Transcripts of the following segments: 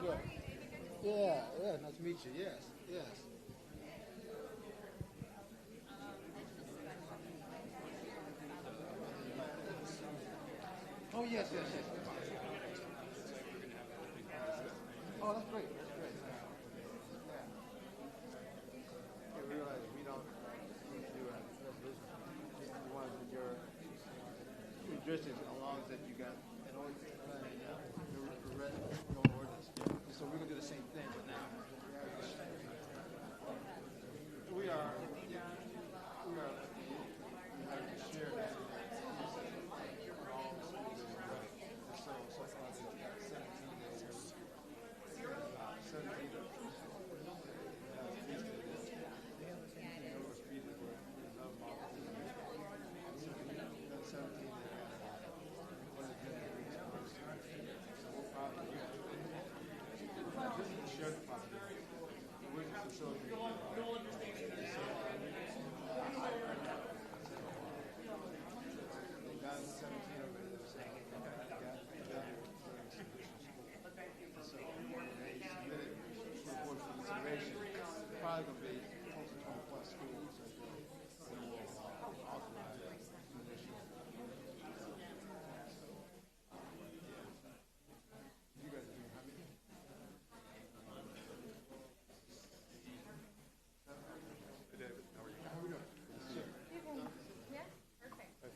good. Yeah, nice to meet you. Yes. Oh, yes. Oh, that's great. I realize we don't need to do a resolution. You want to do your jurisdiction as long as that you got an ordinance. So we're going to do the same thing, but now we are share that. So it's about 17 days. 17 days.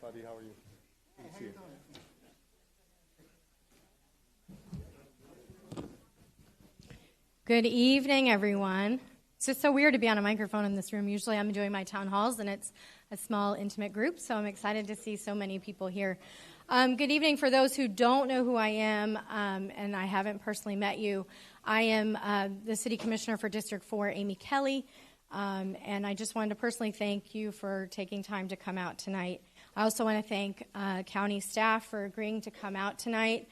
Fadi, how are you? Good to see you. Good evening, everyone. It's just so weird to be on a microphone in this room. Usually I'm doing my town halls, and it's a small, intimate group, so I'm excited to see so many people here. Good evening. For those who don't know who I am, and I haven't personally met you, I am the City Commissioner for District 4, Aimee Kelley, and I just wanted to personally thank you for taking time to come out tonight. I also want to thank county staff for agreeing to come out tonight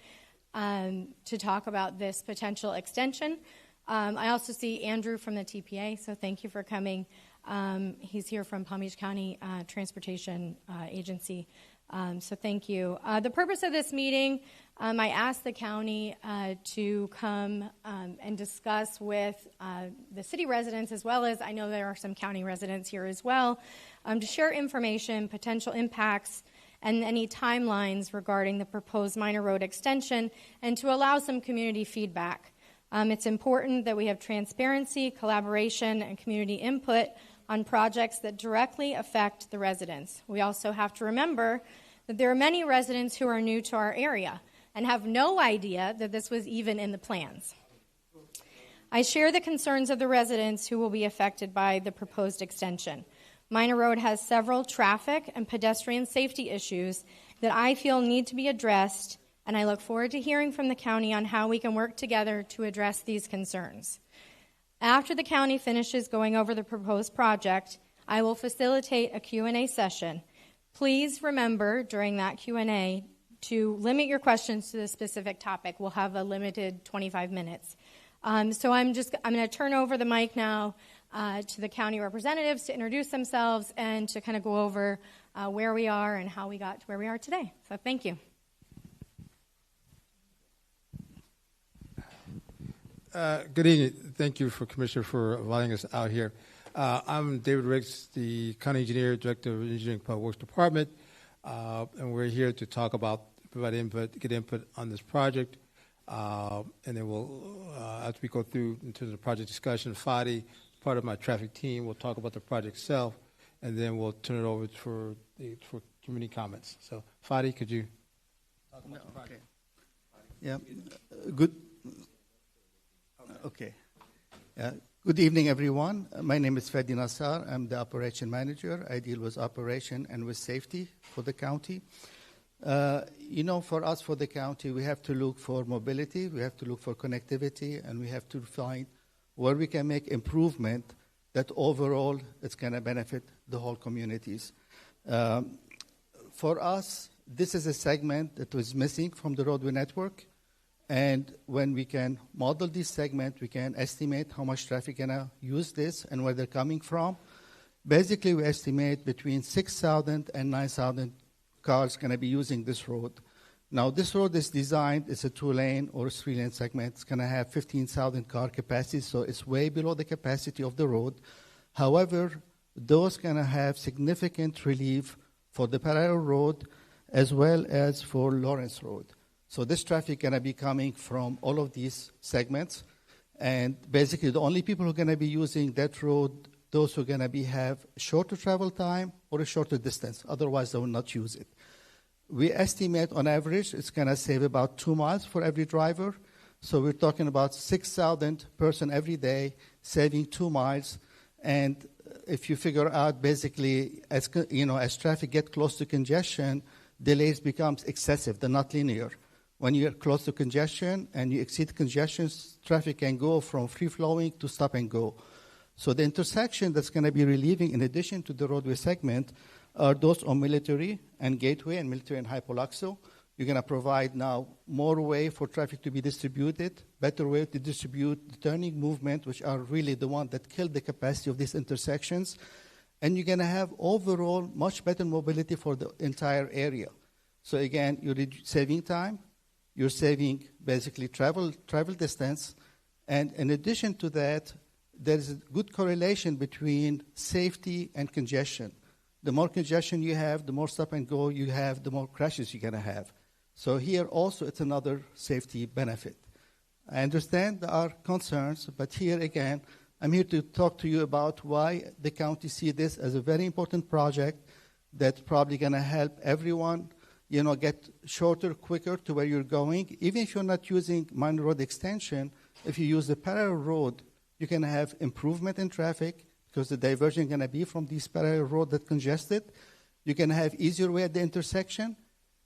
to talk about this potential extension. I also see Andrew from the TPA, so thank you for coming. He's here from Palm Beach County Transportation Agency, so thank you. The purpose of this meeting, I asked the county to come and discuss with the city residents, as well as I know there are some county residents here as well, to share information, potential impacts, and any timelines regarding the proposed minor road extension, and to allow some community feedback. It's important that we have transparency, collaboration, and community input on projects that directly affect the residents. We also have to remember that there are many residents who are new to our area and have no idea that this was even in the plans. I share the concerns of the residents who will be affected by the proposed extension. Minor Road has several traffic and pedestrian safety issues that I feel need to be addressed, and I look forward to hearing from the county on how we can work together to address these concerns. After the county finishes going over the proposed project, I will facilitate a Q&A session. Please remember during that Q&A to limit your questions to the specific topic. We'll have a limited 25 minutes. So I'm going to turn over the mic now to the county representatives to introduce themselves and to kind of go over where we are and how we got to where we are today. So thank you. Good evening. Thank you, Commissioner, for inviting us out here. I'm David Riggs, the County Engineer, Director of Engineering Public Works Department, and we're here to talk about, provide input, get input on this project, and then we'll, after we go through in terms of project discussion, Fadi, part of my traffic team, will talk about the project itself, and then we'll turn it over for community comments. So, Fadi, could you talk about the project? Yeah, good. Okay. Good evening, everyone. My name is Fadi Nassar. I'm the operation manager. I deal with operation and with safety for the county. For us, for the county, we have to look for mobility, we have to look for connectivity, and we have to find where we can make improvement that overall it's going to benefit the whole communities. For us, this is a segment that was missing from the roadway network. And when we can model this segment, we can estimate how much traffic going to use this and where they're coming from. Basically, we estimate between 6,000 and 9,000 cars going to be using this road. Now, this road is designed, it's a 2-lane or a 3-lane segment. It's going to have 15,000 car capacity, so it's way below the capacity of the road. However, those going to have significant relief for the parallel road as well as for Lawrence Road. So this traffic going to be coming from all of these segments. And basically, the only people who are going to be using that road, those who are going to have shorter travel time or a shorter distance. Otherwise, they will not use it. We estimate on average it's going to save about 2 miles for every driver. So we're talking about 6,000 person every day saving 2 miles. And if you figure out basically as traffic gets close to congestion, delays becomes excessive. They're not linear. When you're close to congestion and you exceed congestion, traffic can go from free-flowing to stop and go. So the intersection that's going to be relieving in addition to the roadway segment are those on Military and Gateway and Military and Hypolaxo. You're going to provide now more way for traffic to be distributed, better way to distribute the turning movement, which are really the one that kill the capacity of these intersections. And you're going to have overall much better mobility for the entire area. So again, you're saving time, you're saving basically travel distance, and in addition to that, there's a good correlation between safety and congestion. The more congestion you have, the more stop and go you have, the more crashes you're going to have. So here also it's another safety benefit. I understand there are concerns, but here again, I'm here to talk to you about why the county see this as a very important project that's probably going to help everyone, get shorter, quicker to where you're going. Even if you're not using minor road extension, if you use the parallel road, you can have improvement in traffic because the diversion is going to be from these parallel road that congested. You can have easier way at the intersection,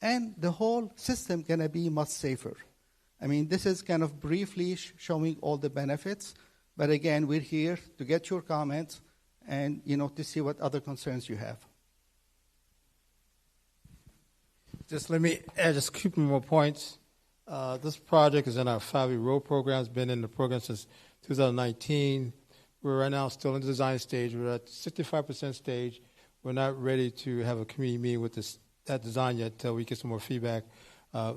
and the whole system going to be much safer. I mean, this is kind of briefly showing all the benefits, but again, we're here to get your comments and, to see what other concerns you have. Just let me add just a couple more points. This project is in our 5-year road program. It's been in the program since 2019. We're right now still in the design stage. We're at 65% stage. We're not ready to have a community meeting with that design yet until we get some more feedback,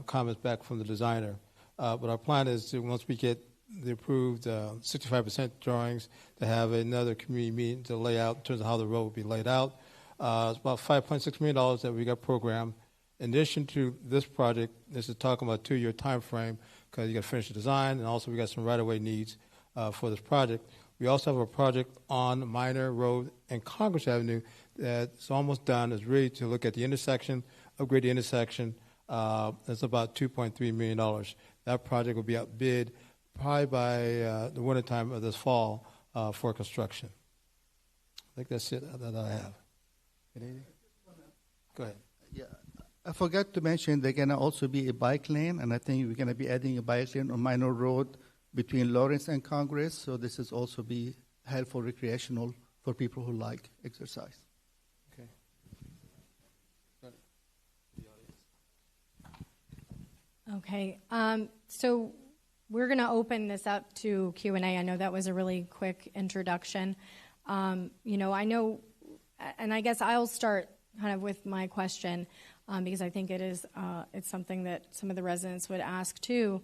comments back from the designer. But our plan is to, once we get the approved 65% drawings, to have another community meeting to lay out in terms of how the road will be laid out. It's about $5.6 million that we got programmed. In addition to this project, this is talking about a 2-year time frame because you got to finish the design, and also we got some right-of-way needs for this project. We also have a project on Minor Road and Congress Avenue that's almost done. It's really to look at the intersection, upgrade the intersection. That's about $2.3 million. That project will be outbid probably by the wintertime of this fall for construction. I think that's it that I have. Go ahead. Yeah, I forgot to mention there's going to also be a bike lane, and I think we're going to be adding a bike lane on Minor Road between Lawrence and Congress, so this is also be helpful recreational for people who like exercise. Okay. Okay, so we're going to open this up to Q&A. I know that was a really quick introduction. I know, and I guess I'll start kind of with my question because I think it's something that some of the residents would ask too.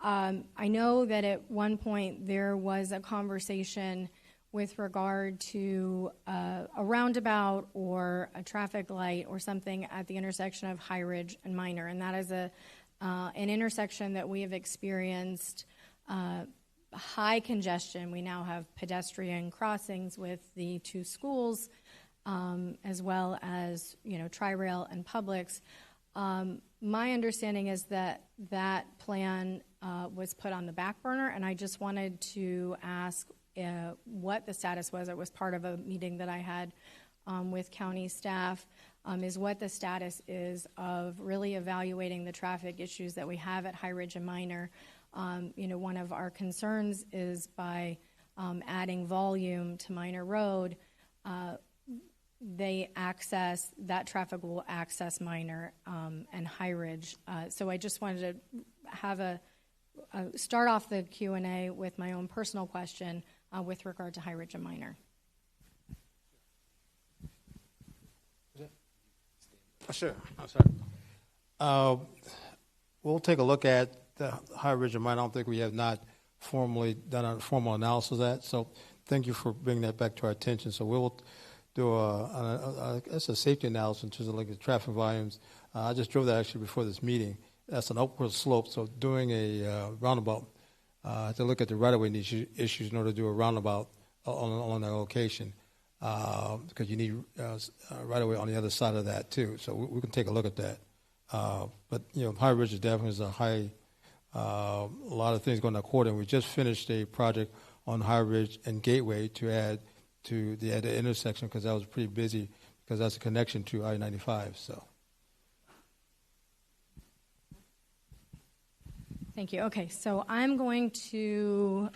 I know that at one point there was a conversation with regard to a roundabout or a traffic light or something at the intersection of High Ridge and Minor, and that is an intersection that we have experienced high congestion. We now have pedestrian crossings with the 2 schools, as well as Tri-Rail and Publix. My understanding is that plan was put on the back burner, and I just wanted to ask what the status was. It was part of a meeting that I had with county staff, is what the status is of really evaluating the traffic issues that we have at High Ridge and Minor. One of our concerns is by adding volume to Minor Road, that traffic will access Minor and High Ridge. So I just wanted to have start off the Q&A with my own personal question with regard to High Ridge and Minor. Sure. I'm sorry. we'll take a look at the High Ridge and Minor. I don't think we have not formally done a formal analysis of that. So thank you for bringing that back to our attention. So we'll do a safety analysis in terms of like the traffic volumes. I just drove that actually before this meeting. That's an upward slope. So doing a roundabout, to look at the right-of-way issues in order to do a roundabout on that location, because you need right-of-way on the other side of that too. So we can take a look at that. But High Ridge is definitely a lot of things going according. We just finished a project on High Ridge and Gateway to add to the intersection, because that was pretty busy, because that's a connection to I-95. So. Thank you. Okay, so I'm going to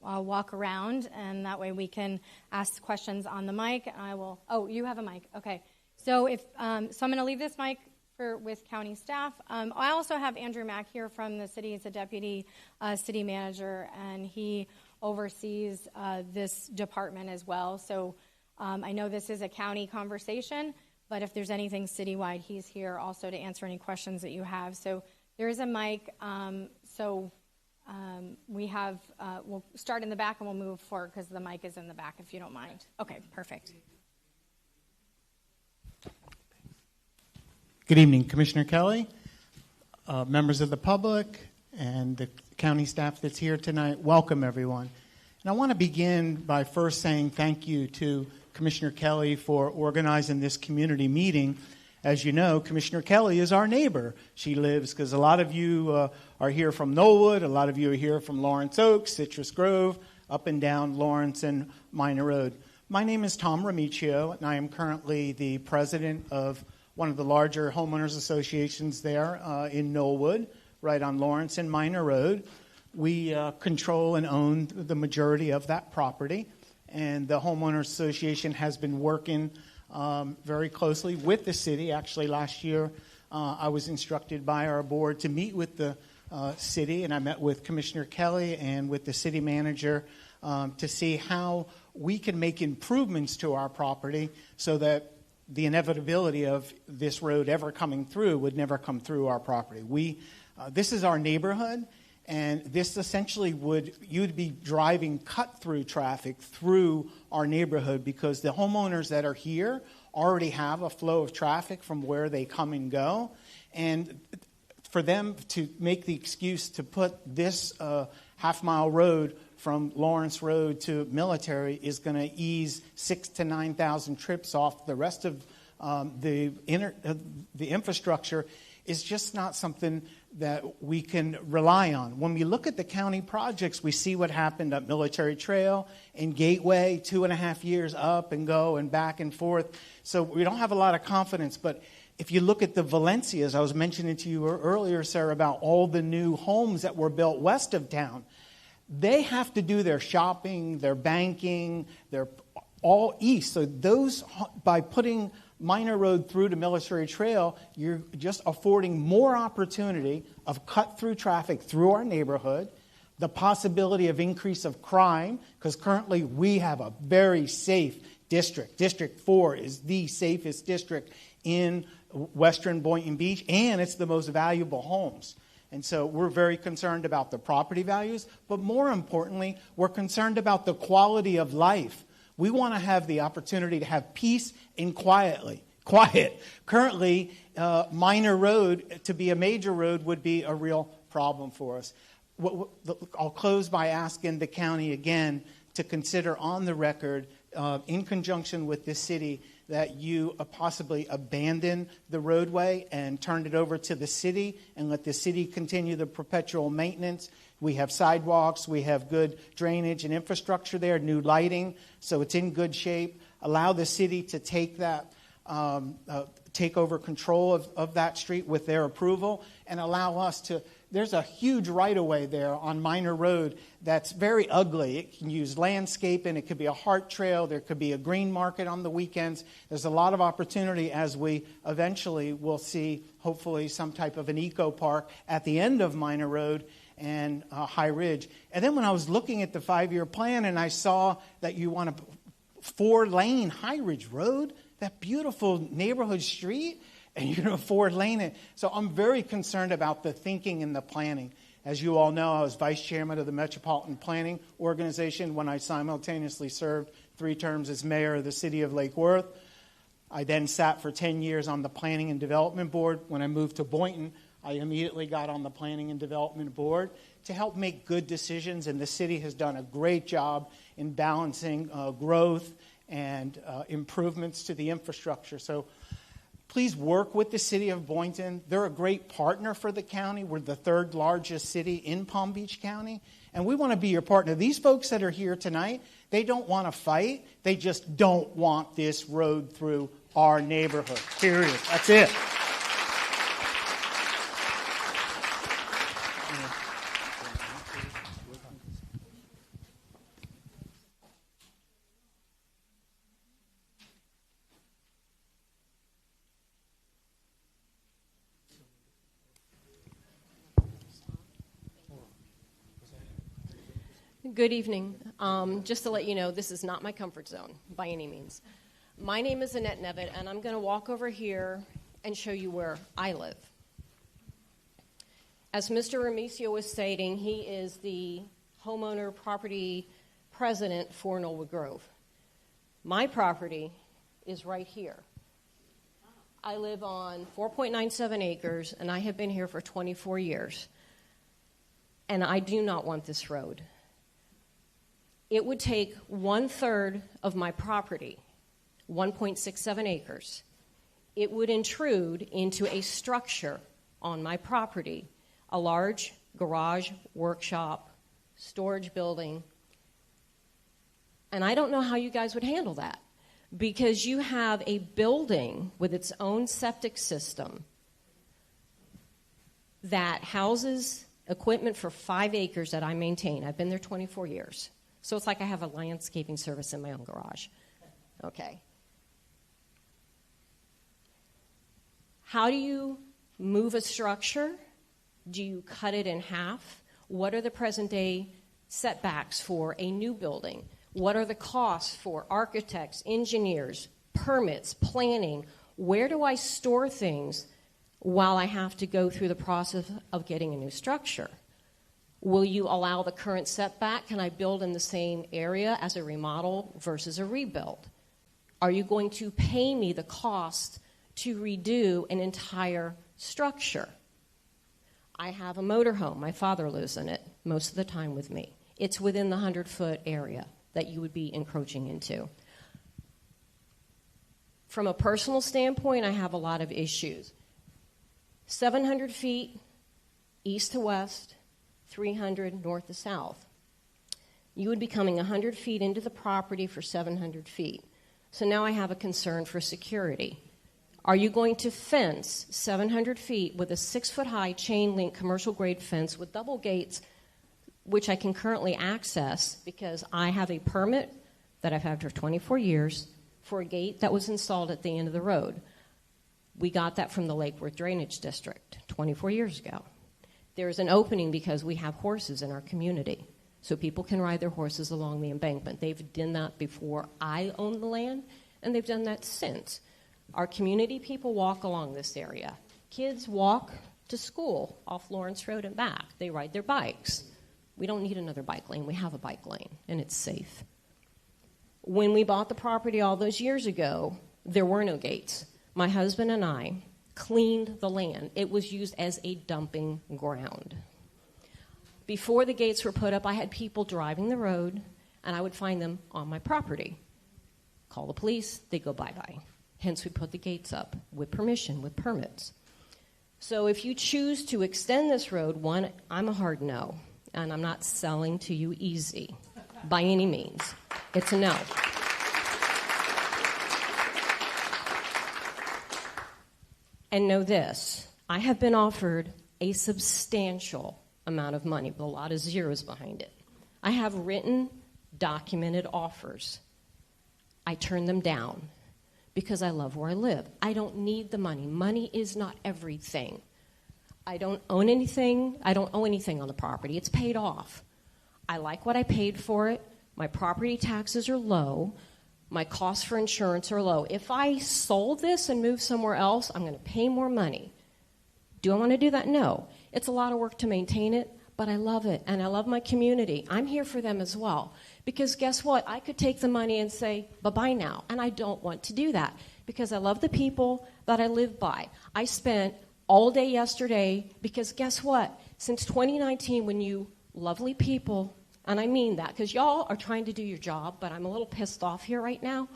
I'll walk around, and that way we can ask questions on the mic. And I will. Oh, you have a mic. Okay. So I'm going to leave this mic with county staff. I also have Andrew Mack here from the city. He's a deputy city manager, and he oversees this department as well. So I know this is a county conversation, but if there's anything citywide, he's here also to answer any questions that you have. So there is a mic. We have, we'll start in the back and we'll move forward because the mic is in the back, if you don't mind. Okay, perfect. Good evening, Commissioner Kelley, members of the public, and the county staff that's here tonight. Welcome, everyone. And I want to begin by first saying thank you to Commissioner Kelley for organizing this community meeting. As you know, Commissioner Kelley is our neighbor. She lives, because a lot of you are here from Knollwood, a lot of you are here from Lawrence Oaks, Citrus Grove, up and down Lawrence and Minor Road. My name is Tom Remicchio, and I am currently the president of one of the larger homeowners associations there in Knollwood, right on Lawrence and Minor Road. We control and own the majority of that property, and the homeowners association has been working very closely with the city. Actually, last year I was instructed by our board to meet with the city, and I met with Commissioner Kelley and with the city manager to see how we can make improvements to our property so that the inevitability of this road ever coming through would never come through our property. This is our neighborhood, and this essentially you'd be driving cut-through traffic through our neighborhood, because the homeowners that are here already have a flow of traffic from where they come and go. And for them to make the excuse to put this half-mile road from Lawrence Road to Military is going to ease 6,000 to 9,000 trips off the rest of the infrastructure is just not something that we can rely on. When we look at the county projects, we see what happened at Military Trail and Gateway, 2.5 years up and go and back and forth. So we don't have a lot of confidence. But if you look at the Valencias, I was mentioning to you earlier, sir, about all the new homes that were built west of town. They have to do their shopping, their banking, they're all east. So those, by putting Minor Road through to Military Trail, you're just affording more opportunity of cut-through traffic through our neighborhood, the possibility of increase of crime, because currently we have a very safe district. District 4 is the safest district in western Boynton Beach, and it's the most valuable homes. And so we're very concerned about the property values, but more importantly, we're concerned about the quality of life. We want to have the opportunity to have peace and quiet. Currently, Minor Road, to be a major road, would be a real problem for us. I'll close by asking the county again to consider on the record, in conjunction with this city, that you possibly abandon the roadway and turn it over to the city and let the city continue the perpetual maintenance. We have sidewalks, we have good drainage and infrastructure there, new lighting, so it's in good shape. Allow the city to take that, take over control of that street with their approval, and allow us to. There's a huge right-of-way there on Minor Road that's very ugly. It can use landscaping. It could be a heart trail. There could be a green market on the weekends. There's a lot of opportunity as we eventually will see, hopefully, some type of an eco park at the end of Minor Road and High Ridge. And then when I was looking at the 5-year plan and I saw that you want a 4-lane High Ridge Road, that beautiful neighborhood street, and you're going to afford laying it. So I'm very concerned about the thinking and the planning. As you all know, I was vice chairman of the Metropolitan Planning Organization when I simultaneously served 3 terms as mayor of the city of Lake Worth. I then sat for 10 years on the Planning and Development Board. When I moved to Boynton, I immediately got on the Planning and Development Board to help make good decisions, and the city has done a great job in balancing growth and improvements to the infrastructure. So please work with the city of Boynton. They're a great partner for the county. We're the 3rd largest city in Palm Beach County, and we want to be your partner. These folks that are here tonight, they don't want to fight. They just don't want this road through our neighborhood, period. That's it. Good evening. Just to let you know, this is not my comfort zone by any means. My name is Annette Nevitt, and I'm going to walk over here and show you where I live. As Mr. Ramicio was stating, he is the homeowner property president for Knollwood Grove. My property is right here. I live on 4.97 acres, and I have been here for 24 years. And I do not want this road. It would take 1/3 of my property, 1.67 acres. It would intrude into a structure on my property, a large garage, workshop, storage building. And I don't know how you guys would handle that, because you have a building with its own septic system that houses equipment for 5 acres that I maintain. I've been there 24 years. So it's like I have a landscaping service in my own garage. Okay. How do you move a structure? Do you cut it in half? What are the present day setbacks for a new building? What are the costs for architects, engineers, permits, planning? Where do I store things while I have to go through the process of getting a new structure? Will you allow the current setback? Can I build in the same area as a remodel versus a rebuild? Are you going to pay me the cost to redo an entire structure? I have a motorhome. My father lives in it most of the time with me. It's within the 100-foot area that you would be encroaching into. From a personal standpoint, I have a lot of issues. 700 feet east to west, 300 north to south. You would be coming 100 feet into the property for 700 feet. So now I have a concern for security. Are you going to fence 700 feet with a 6-foot-high chain-link commercial-grade fence with double gates, which I can currently access because I have a permit that I've had for 24 years for a gate that was installed at the end of the road? We got that from the Lake Worth Drainage District 24 years ago. There's an opening because we have horses in our community, so people can ride their horses along the embankment. They've done that before I owned the land, and they've done that since. Our community people walk along this area. Kids walk to school off Lawrence Road and back. They ride their bikes. We don't need another bike lane. We have a bike lane, and it's safe. When we bought the property all those years ago, there were no gates. My husband and I cleaned the land. It was used as a dumping ground. Before the gates were put up, I had people driving the road, and I would find them on my property. Call the police, they go bye-bye. Hence, we put the gates up with permission, with permits. So if you choose to extend this road, one, I'm a hard no, and I'm not selling to you easy by any means. It's a no. And know this, I have been offered a substantial amount of money with a lot of zeros behind it. I have written, documented offers. I turn them down because I love where I live. I don't need the money. Money is not everything. I don't own anything. I don't owe anything on the property. It's paid off. I like what I paid for it. My property taxes are low. My costs for insurance are low. If I sold this and moved somewhere else, I'm going to pay more money. Do I want to do that? No. It's a lot of work to maintain it, but I love it, and I love my community. I'm here for them as well. Because guess what? I could take the money and say, bye-bye now, and I don't want to do that because I love the people that I live by. I spent all day yesterday because guess what? Since 2019, when you lovely people, and I mean that because y'all are trying to do your job, but I'm a little pissed off here right now,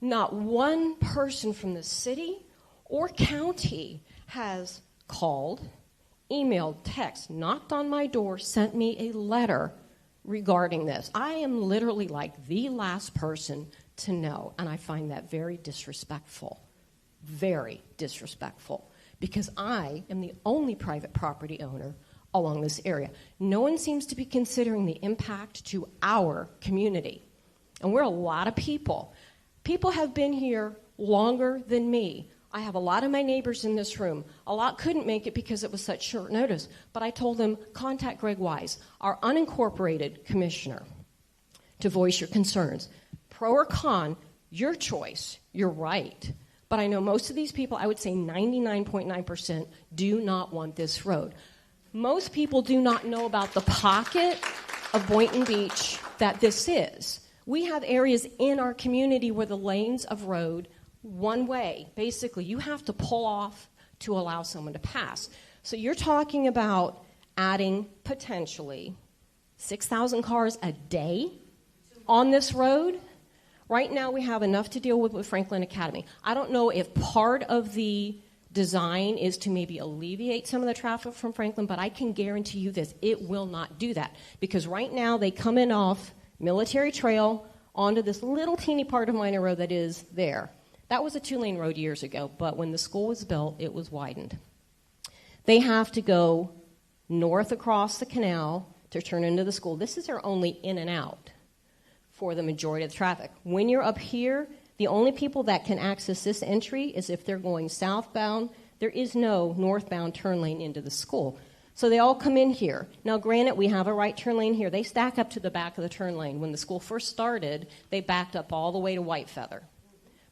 not one person from the city or county has called, emailed, text, knocked on my door, sent me a letter regarding this. I am literally like the last person to know, and I find that very disrespectful, because I am the only private property owner along this area. No one seems to be considering the impact to our community, and we're a lot of people. People have been here longer than me. I have a lot of my neighbors in this room. A lot couldn't make it because it was such short notice. But I told them, contact Greg Wise, our unincorporated commissioner, to voice your concerns. Pro or con, your choice, you're right. But I know most of these people, I would say 99.9%, do not want this road. Most people do not know about the pocket of Boynton Beach that this is. We have areas in our community where the lanes of road one way. Basically, you have to pull off to allow someone to pass. So you're talking about adding potentially 6,000 cars a day on this road. Right now we have enough to deal with Franklin Academy. I don't know if part of the design is to maybe alleviate some of the traffic from Franklin, but I can guarantee you this, it will not do that. Because right now they come in off Military Trail onto this little teeny part of Minor Road that is there. That was a 2-lane road years ago, but when the school was built, it was widened. They have to go north across the canal to turn into the school. This is their only in and out for the majority of the traffic. When you're up here, the only people that can access this entry is if they're going southbound. There is no northbound turn lane into the school. So they all come in here. Now, granted, we have a right turn lane here. They stack up to the back of the turn lane. When the school first started, they backed up all the way to White Feather.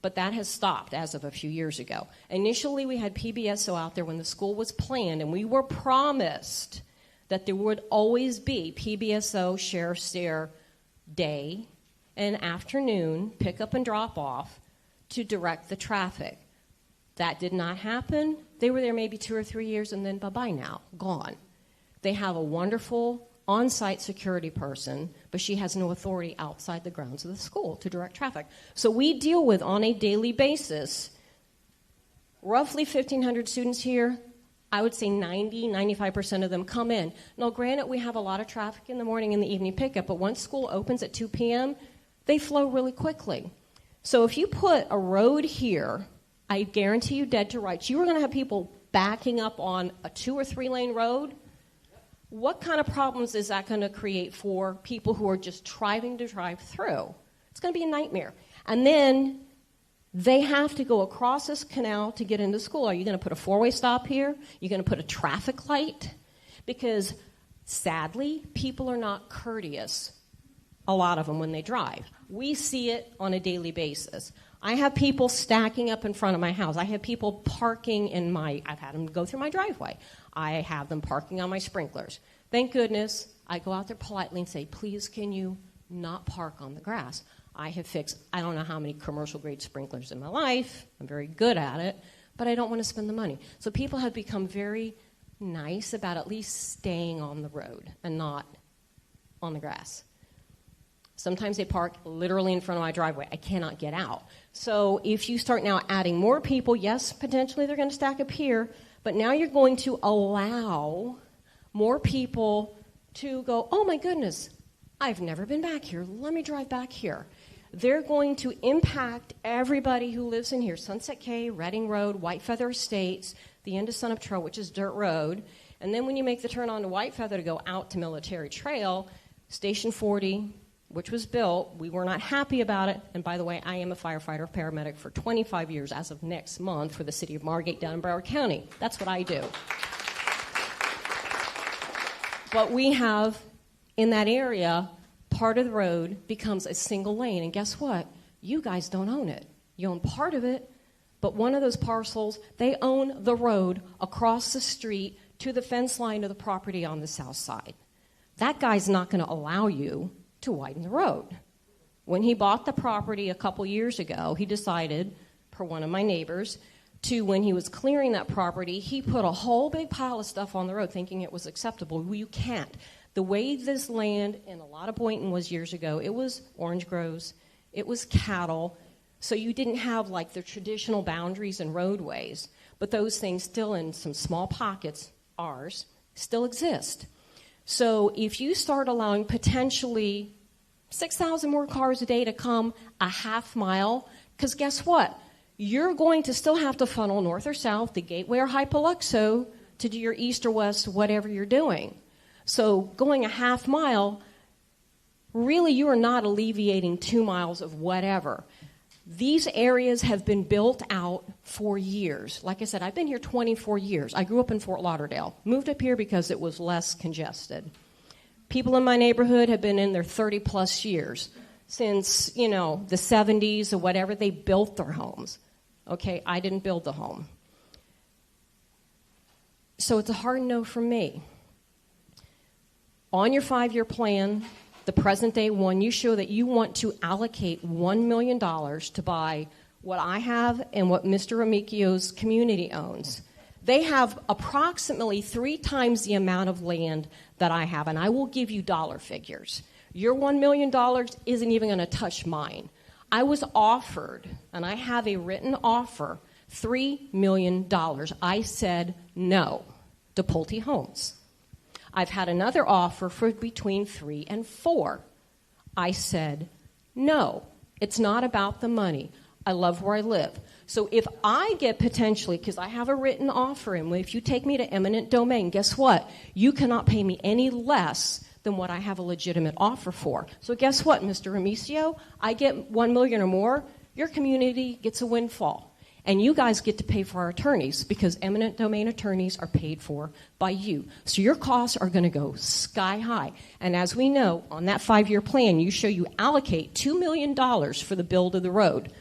But that has stopped as of a few years ago. Initially, we had PBSO out there when the school was planned, and we were promised that there would always be PBSO Sheriff's Dare day and afternoon pick-up and drop-off to direct the traffic. That did not happen. They were there maybe 2 or 3 years, and then bye-bye now, gone. They have a wonderful on-site security person, but she has no authority outside the grounds of the school to direct traffic. So we deal with, on a daily basis, roughly 1,500 students here. I would say 95% of them come in. Now, granted, we have a lot of traffic in the morning and the evening pickup, but once school opens at 2 p.m., they flow really quickly. So if you put a road here, I guarantee you dead to rights, you are going to have people backing up on a 2 or 3 lane road. What kind of problems is that going to create for people who are just trying to drive through? It's going to be a nightmare. And then they have to go across this canal to get into school. Are you going to put a 4-way stop here? Are you going to put a traffic light? Because sadly, people are not courteous, a lot of them, when they drive. We see it on a daily basis. I have people stacking up in front of my house. I have people parking I've had them go through my driveway. I have them parking on my sprinklers. Thank goodness I go out there politely and say, please, can you not park on the grass? I have fixed, I don't know how many commercial grade sprinklers in my life. I'm very good at it, but I don't want to spend the money. So people have become very nice about at least staying on the road and not on the grass. Sometimes they park literally in front of my driveway. I cannot get out. So if you start now adding more people, yes, potentially they're going to stack up here, but now you're going to allow more people to go, oh my goodness, I've never been back here. Let me drive back here. They're going to impact everybody who lives in here. Sunset Cay, Reading Road, White Feather Estates, the end of Sunup Trail, which is dirt road. And then when you make the turn onto White Feather to go out to Military Trail, Station 40, which was built, we were not happy about it. And by the way, I am a firefighter, paramedic for 25 years as of next month for the city of Margate down in Broward County. That's what I do. But we have, in that area, part of the road becomes a single lane. And guess what? You guys don't own it. You own part of it, but one of those parcels, they own the road across the street to the fence line of the property on the south side. That guy's not going to allow you to widen the road. When he bought the property a couple years ago, he decided, per one of my neighbors, when he was clearing that property, he put a whole big pile of stuff on the road thinking it was acceptable. Well, you can't. The way this land in a lot of Boynton was years ago, it was orange groves, it was cattle, so you didn't have like the traditional boundaries and roadways, but those things still in some small pockets, ours, still exist. So if you start allowing potentially 6,000 more cars a day to come a half mile, because guess what? You're going to still have to funnel north or south, the Gateway or Hypoluxo, to do your east or west, whatever you're doing. So going a half mile, really you are not alleviating 2 miles of whatever. These areas have been built out for years. Like I said, I've been here 24 years. I grew up in Fort Lauderdale. Moved up here because it was less congested. People in my neighborhood have been in there 30-plus years. Since, the 70s or whatever, they built their homes. Okay, I didn't build the home. So it's a hard no from me. On your 5-year plan, the present day one, you show that you want to allocate $1 million to buy what I have and what Mr. Remicchio's community owns. They have approximately 3 times the amount of land that I have, and I will give you dollar figures. Your $1 million isn't even going to touch mine. I was offered, and I have a written offer, $3 million. I said no to Pulte Homes. I've had another offer for between 3 and 4. I said no. It's not about the money. I love where I live. So if I get potentially, because I have a written offer, and if you take me to eminent domain, guess what? You cannot pay me any less than what I have a legitimate offer for. So guess what, Mr. Remicchio? I get $1 million or more, your community gets a windfall. And you guys get to pay for our attorneys because eminent domain attorneys are paid for by you. So your costs are going to go sky high. And as we know, on that 5-year plan, you show you allocate $2 million for the build of the road.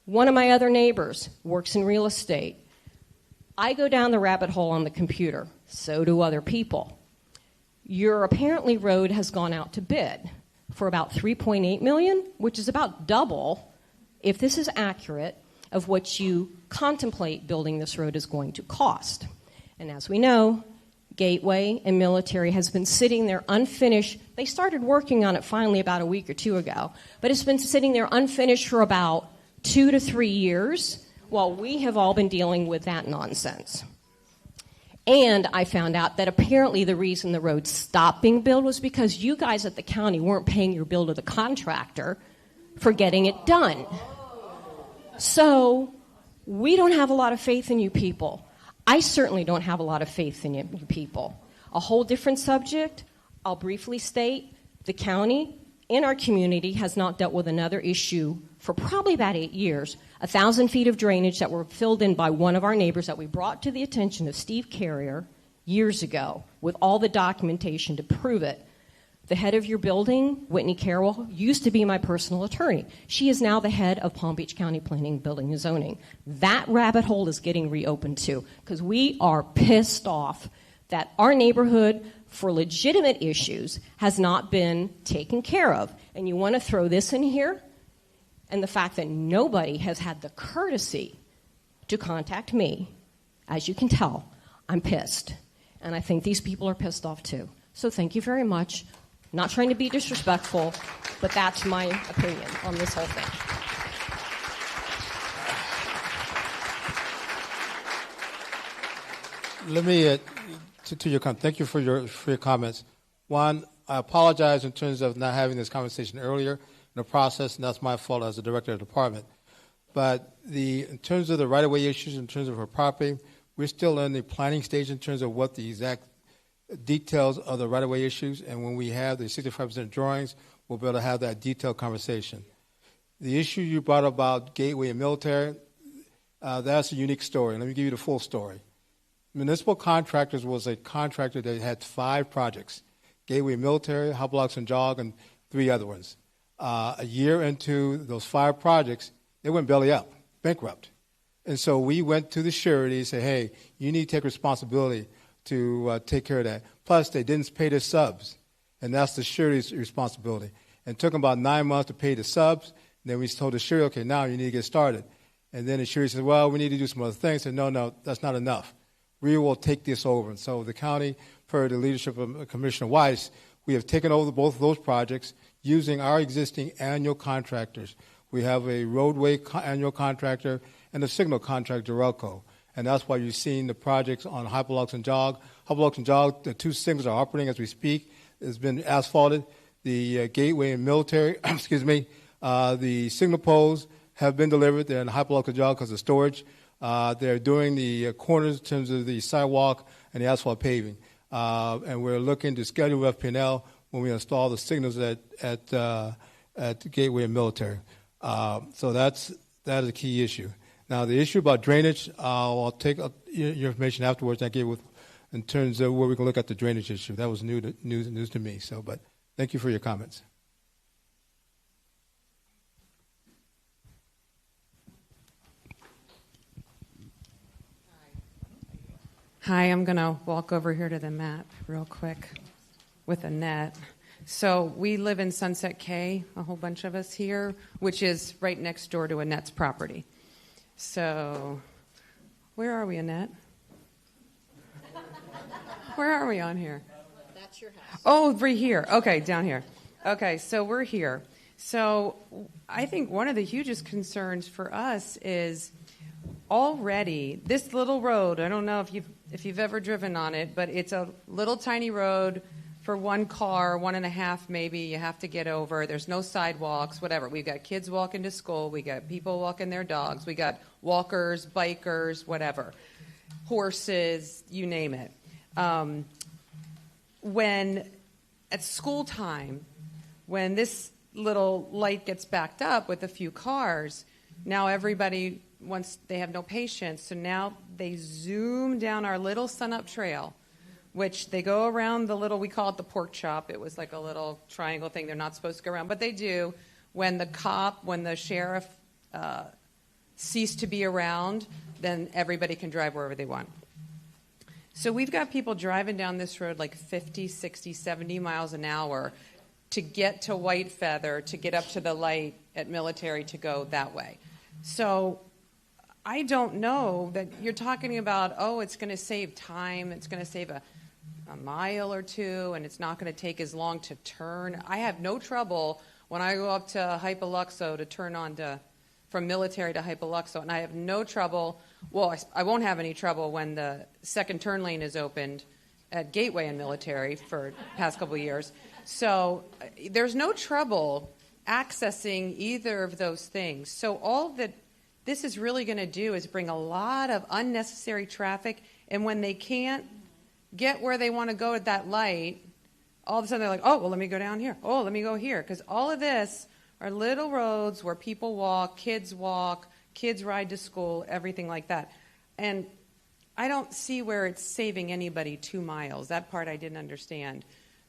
One of my other neighbors works in real estate. I go down the rabbit hole on the computer. So do other people. Your apparently road has gone out to bid for about $3.8 million, which is about double, if this is accurate, of what you contemplate building this road is going to cost. And as we know, Gateway and Military has been sitting there unfinished. They started working on it finally about a week or 2 ago, but it's been sitting there unfinished for about 2 to 3 years while we have all been dealing with that nonsense. And I found out that apparently the reason the road stopped being built was because you guys at the county weren't paying your bill to the contractor for getting it done. So we don't have a lot of faith in you people. I certainly don't have a lot of faith in you people. A whole different subject, I'll briefly state, the county in our community has not dealt with another issue for probably about 8 years. 1,000 feet of drainage that were filled in by one of our neighbors that we brought to the attention of Steve Carrier years ago with all the documentation to prove it. The head of your building, Whitney Carroll, used to be my personal attorney. She is now the head of Palm Beach County Planning, Building, and Zoning. That rabbit hole is getting reopened too, because we are pissed off that our neighborhood, for legitimate issues, has not been taken care of. And you want to throw this in here? And the fact that nobody has had the courtesy to contact me, as you can tell, I'm pissed. And I think these people are pissed off too. So thank you very much. Not trying to be disrespectful, but that's my opinion on this whole thing. Let me, to your comment, thank you for your comments. One, I apologize in terms of not having this conversation earlier in the process, and that's my fault as the director of the department. But in terms of the right-of-way issues, in terms of our property, we're still in the planning stage in terms of what the exact details of the right-of-way issues, and when we have the 65% drawings, we'll be able to have that detailed conversation. The issue you brought about Gateway and Military, that's a unique story. Let me give you the full story. Municipal Contractors was a contractor that had 5 projects, Gateway and Military, Hubblocks and Jog, and 3 other ones. A year into those 5 projects, they went belly up, bankrupt. And so we went to the surety and said, hey, you need to take responsibility to take care of that. Plus, they didn't pay their subs, and that's the surety's responsibility. And it took them about 9 months to pay the subs. And then we told the surety, okay, now you need to get started. And then the surety said, well, we need to do some other things. I said, no, that's not enough. We will take this over. And so the county, per the leadership of Commissioner Weiss, we have taken over both of those projects using our existing annual contractors. We have a roadway annual contractor and a signal contractor, Relco. And that's why you're seeing the projects on Hyperlux and Jog. Hyperlux and Jog, the 2 signals are operating as we speak. It's been asphalted. The gateway and military, the signal poles have been delivered. They're in Hyperlux and Jog because of storage. They're doing the corners in terms of the sidewalk and the asphalt paving. And we're looking to schedule FPNL when we install the signals at the gateway and military. So that is a key issue. Now, the issue about drainage, I'll take your information afterwards. I gave in terms of where we can look at the drainage issue. That was news to me. So, but thank you for your comments. Hi, I'm going to walk over here to the map real quick with a net. So we live in Sunset Cay, a whole bunch of us here, which is right next door to Annette's property. So where are we, Annette? Where are we on here? That's your house. Oh, right here. Okay, down here. Okay, so we're here. So I think one of the hugest concerns for us is already this little road. I don't know if you've ever driven on it, but it's a little tiny road for 1 car, 1.5 maybe. You have to get over. There's no sidewalks, whatever. We've got kids walking to school. We got people walking their dogs. We got walkers, bikers, whatever, horses, you name it. When at school time, when this little light gets backed up with a few cars, now everybody once they have no patience, so now they zoom down our little sun-up trail, which they go around the little, we call it the pork chop. It was like a little triangle thing they're not supposed to go around, but they do. When the sheriff cease to be around, then everybody can drive wherever they want. So we've got people driving down this road like 50, 60, 70 miles an hour to get to White Feather, to get up to the light at Military to go that way. So I don't know that you're talking about, oh, it's going to save time, it's going to save a mile or 2, and it's not going to take as long to turn. I have no trouble when I go up to Hypoluxo to turn on from Military to Hypoluxo, and I have no trouble, well, I won't have any trouble when the second turn lane is opened at Gateway and Military for the past couple of years. So there's no trouble accessing either of those things. So all that this is really going to do is bring a lot of unnecessary traffic, and when they can't get where they want to go at that light, all of a sudden they're like, oh, well, let me go down here. Oh, let me go here. Because all of this are little roads where people walk, kids ride to school, everything like that. And I don't see where it's saving anybody 2 miles. That part I didn't understand.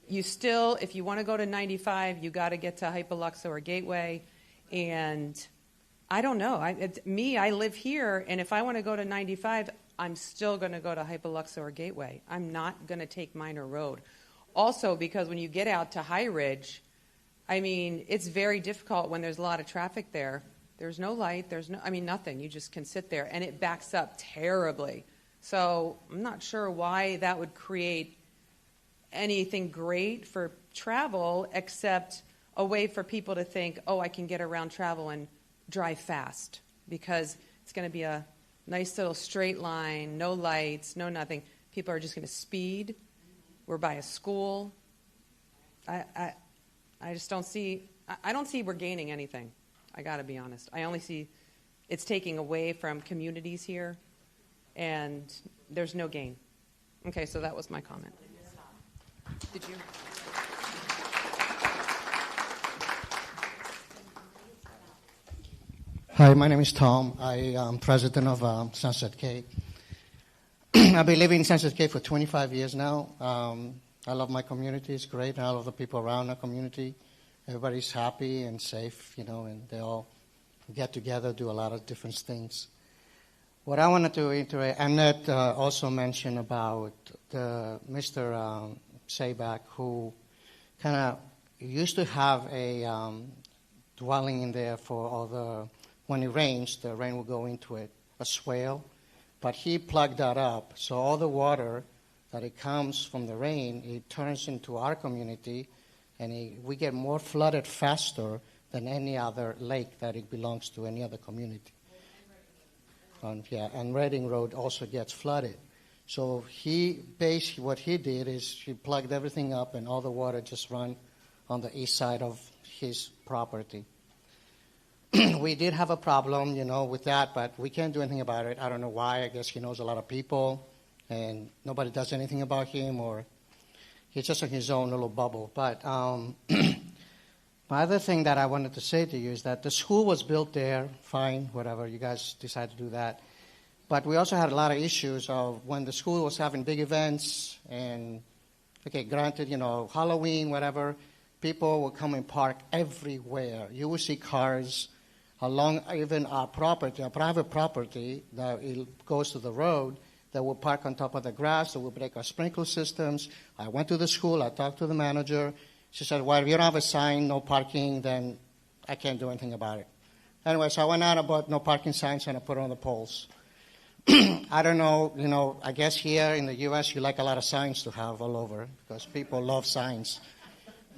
You still, if you want to go to 95, you got to get to Hypoluxo or Gateway. And I don't know. I live here, and if I want to go to 95, I'm still going to go to Hypoluxo or Gateway. I'm not going to take Minor Road. Also, because when you get out to High Ridge, I mean, it's very difficult when there's a lot of traffic there. There's no light. Nothing. You just can sit there, and it backs up terribly. So I'm not sure why that would create anything great for travel except a way for people to think, oh, I can get around travel and drive fast, because it's going to be a nice little straight line, no lights, no nothing. People are just going to speed. We're by a school. I just don't see, I don't see we're gaining anything. I got to be honest. I only see it's taking away from communities here, and there's no gain. Okay, so that was my comment. Did you? Hi, my name is Tom. I am president of Sunset Cay. I've been living in Sunset Cay for 25 years now. I love my community. It's great. And I love the people around our community. everybody's happy and safe, and they all get together, do a lot of different things. What I wanted to reiterate, Annette also mentioned about Mr. Sabak, who kind of used to have a dwelling in there when it rains, the rain will go into it, a swale. But he plugged that up, so all the water that it comes from the rain, it turns into our community, and we get more flooded faster than any other lake that it belongs to, any other community. And Reading Road also gets flooded. So what he did is he plugged everything up, and all the water just run on the east side of his property. We did have a problem, with that, but we can't do anything about it. I don't know why. I guess he knows a lot of people, and nobody does anything about him, or he's just in his own little bubble. But my other thing that I wanted to say to you is that the school was built there, fine, whatever, you guys decided to do that. But we also had a lot of issues of when the school was having big events, and, okay, granted, Halloween, whatever, people would come and park everywhere. You would see cars along even our property, our private property, that it goes to the road, that will park on top of the grass, that will break our sprinkler systems. I went to the school, I talked to the manager. She said, well, if you don't have a sign, no parking, then I can't do anything about it. Anyway, so I went out and bought no parking signs, and I put it on the poles. I don't know, I guess here in the U.S. you like a lot of signs to have all over because people love signs.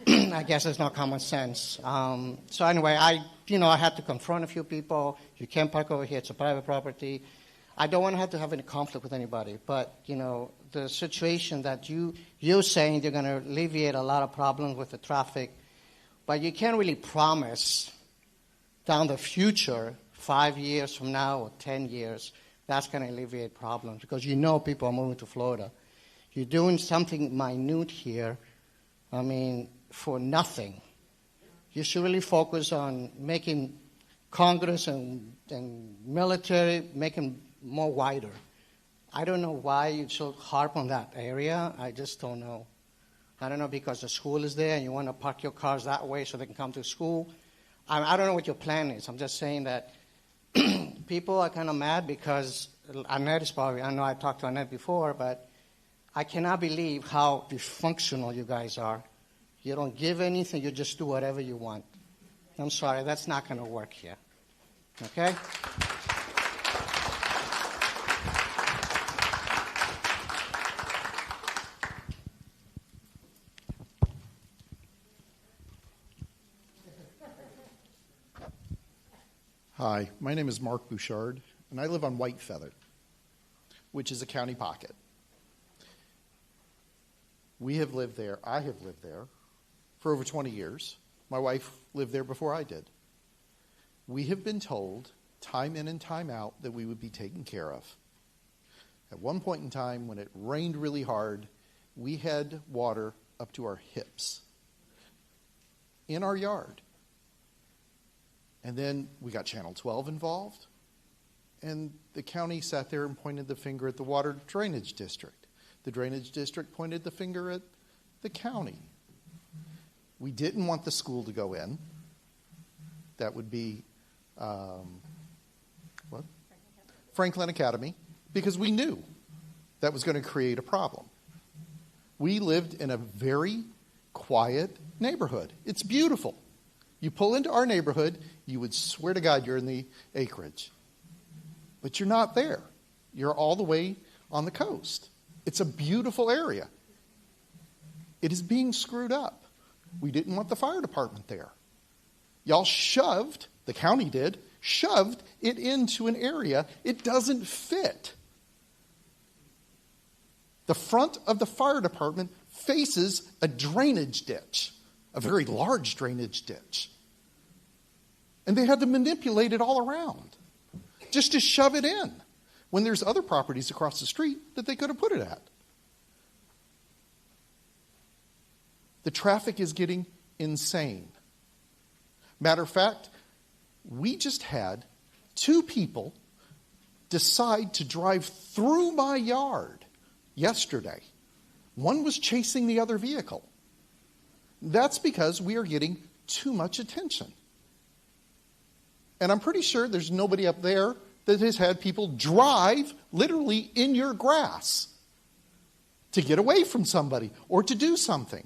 I guess it's not common sense. So anyway, I had to confront a few people. You can't park over here. It's a private property. I don't want to have any conflict with anybody, but, the situation that you're saying you're going to alleviate a lot of problems with the traffic, but you can't really promise down the future, 5 years from now or 10 years, that's going to alleviate problems because people are moving to Florida. You're doing something minute here, for nothing. You should really focus on making Congress and military, making more wider. I don't know why you should harp on that area. I just don't know. I don't know because the school is there and you want to park your cars that way so they can come to school. I don't know what your plan is. I'm just saying that people are kind of mad because Annette is probably, I know I talked to Annette before, but I cannot believe how dysfunctional you guys are. You don't give anything, you just do whatever you want. I'm sorry, that's not going to work here. Okay? Hi, my name is Mark Bouchard, and I live on White Feather, which is a county pocket. I have lived there for over 20 years. My wife lived there before I did. We have been told time in and time out that we would be taken care of. At one point in time, when it rained really hard, we had water up to our hips in our yard. And then we got Channel 12 involved, and the county sat there and pointed the finger at the water drainage district. The drainage district pointed the finger at the county. We didn't want the school to go in. That would be Franklin Academy, because we knew that was going to create a problem. We lived in a very quiet neighborhood. It's beautiful. You pull into our neighborhood, you would swear to God you're in the acreage. But you're not there. You're all the way on the coast. It's a beautiful area. It is being screwed up. We didn't want the fire department there. Y'all shoved, the county did, shoved it into an area it doesn't fit. The front of the fire department faces a drainage ditch, a very large drainage ditch. And they had to manipulate it all around just to shove it in when there's other properties across the street that they could have put it at. The traffic is getting insane. Matter of fact, we just had 2 people decide to drive through my yard yesterday. One was chasing the other vehicle. That's because we are getting too much attention. And I'm pretty sure there's nobody up there that has had people drive literally in your grass to get away from somebody or to do something.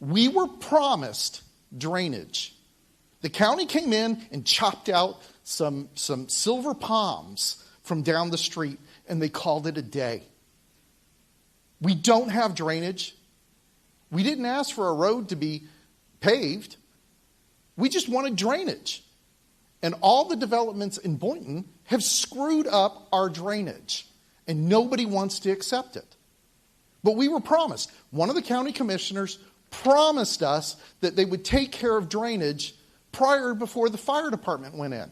We were promised drainage. The county came in and chopped out some silver palms from down the street, and they called it a day. We don't have drainage. We didn't ask for a road to be paved. We just wanted drainage. And all the developments in Boynton have screwed up our drainage, and nobody wants to accept it. But we were promised. One of the county commissioners promised us that they would take care of drainage before the fire department went in.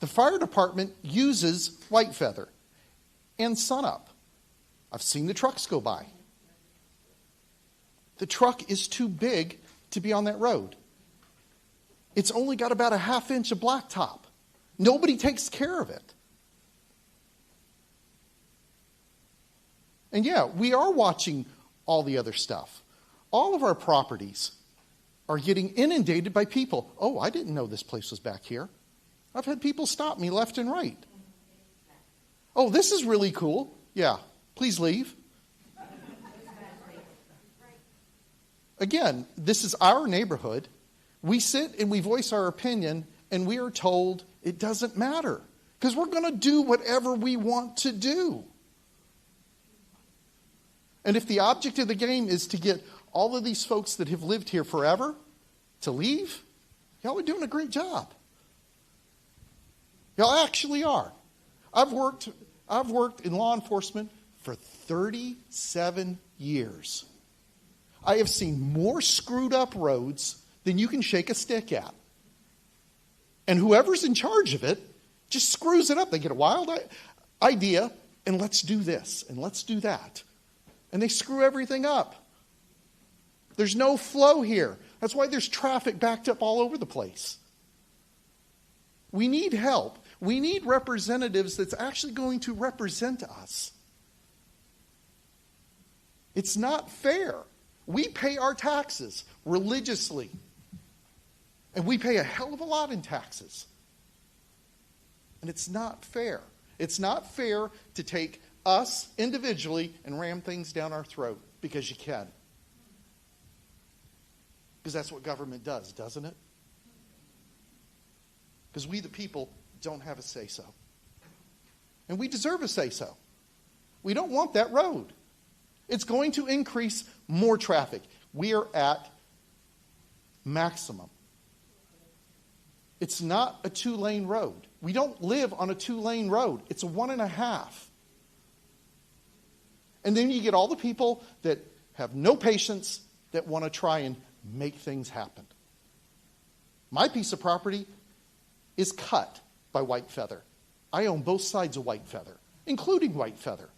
The fire department uses white feather and sunup. I've seen the trucks go by. The truck is too big to be on that road. It's only got about a half inch of blacktop. Nobody takes care of it. And yeah, we are watching all the other stuff. All of our properties are getting inundated by people. Oh, I didn't know this place was back here. I've had people stop me left and right. Oh, this is really cool. Yeah, please leave. Again, this is our neighborhood. We sit and we voice our opinion, and we are told it doesn't matter because we're going to do whatever we want to do. And if the object of the game is to get all of these folks that have lived here forever to leave, y'all are doing a great job. Y'all actually are. I've worked in law enforcement for 37 years. I have seen more screwed up roads than you can shake a stick at. And whoever's in charge of it just screws it up. They get a wild idea, and let's do this, and let's do that. And they screw everything up. There's no flow here. That's why there's traffic backed up all over the place. We need help. We need representatives that's actually going to represent us. It's not fair. We pay our taxes religiously. And we pay a hell of a lot in taxes. And it's not fair. It's not fair to take us individually and ram things down our throat because you can. Because that's what government does, doesn't it? Because we, the people, don't have a say-so. And we deserve a say-so. We don't want that road. It's going to increase more traffic. We are at maximum. It's not a 2-lane road. We don't live on a 2-lane road. It's a 1.5. And then you get all the people that have no patience that want to try and make things happen. My piece of property is cut by white feather. I own both sides of white feather, including white feather.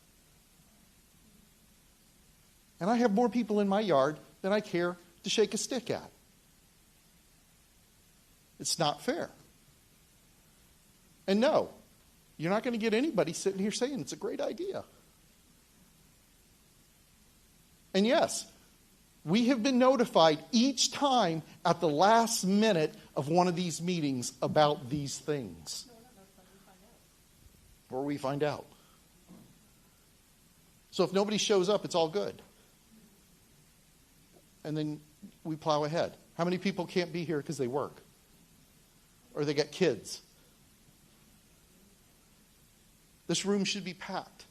And I have more people in my yard than I care to shake a stick at. It's not fair. And no, you're not going to get anybody sitting here saying it's a great idea. And yes, we have been notified each time at the last minute of one of these meetings about these things. Or we find out. So if nobody shows up, it's all good. And then we plow ahead. How many people can't be here because they work? Or they got kids? This room should be packed.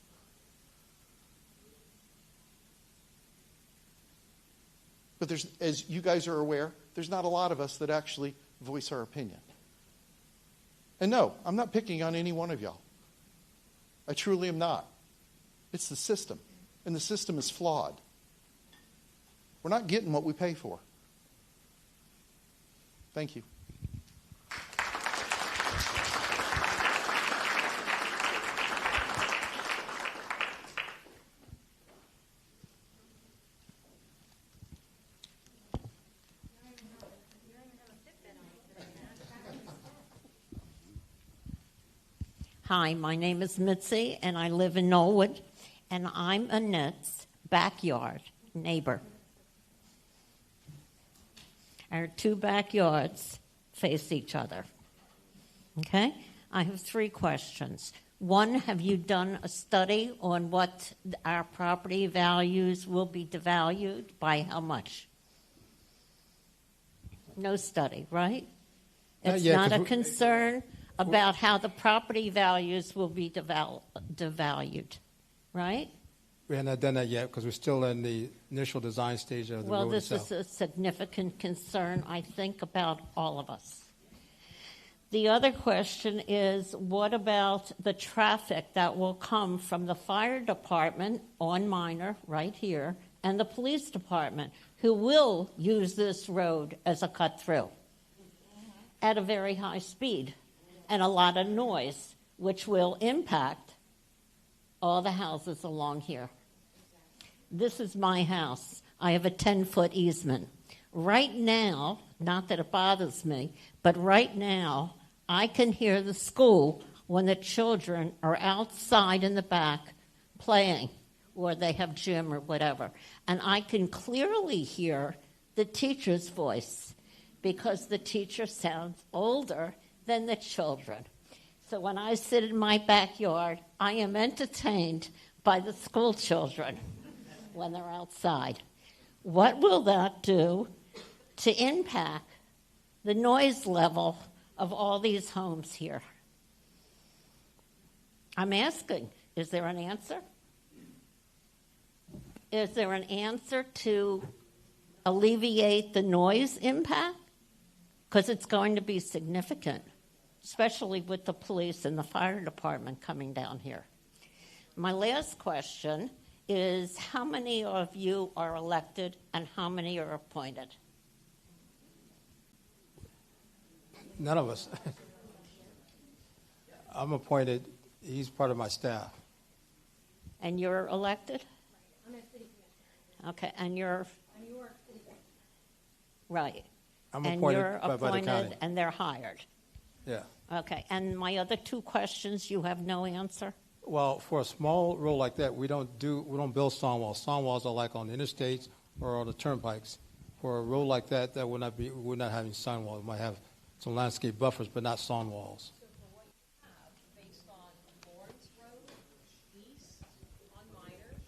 But there's, as you guys are aware, there's not a lot of us that actually voice our opinion. And no, I'm not picking on any one of y'all. I truly am not. It's the system. And the system is flawed. We're not getting what we pay for. Thank you. Hi, my name is Mitzi, and I live in Knollwood, and I'm Annette's backyard neighbor. Our two backyards face each other. Okay? I have 3 questions. One, have you done a study on what our property values will be devalued by how much? No study, right? It's not a concern about how the property values will be devalued, right? We have not done that yet because we're still in the initial design stage of the road Well, this itself. is a significant concern, I think, about all of us. The other question is, what about the traffic that will come from the fire department on Minor, right here, and the police department, who will use this road as a cut-through at a very high speed and a lot of noise, which will impact all the houses along here. This is my house. I have a 10-foot easement. Right now, not that it bothers me, but right now, I can hear the school when the children are outside in the back playing, or they have gym or whatever. And I can clearly hear the teacher's voice because the teacher sounds older than the children. So when I sit in my backyard, I am entertained by the school children when they're outside. What will that do to impact the noise level of all these homes here? I'm asking, is there an answer? Is there an answer to alleviate the noise impact? Because it's going to be significant, especially with the police and the fire department coming down here. My last question is, how many of you are elected and how many are appointed? None of us. I'm appointed. He's part of my staff. And you're elected? Okay, and you're... Right. I'm and appointed you're by the appointed county. and they're hired. Yeah. Okay, and my other 2 questions, you have no answer? Well, for a small road like that, we don't build stone walls. Stone walls are like on the interstates or on the turnpikes. For a road like that, we're not having stone walls. We might have some landscape buffers, but not stone walls. So for what you have, based on Lawrence Road, east on Minor,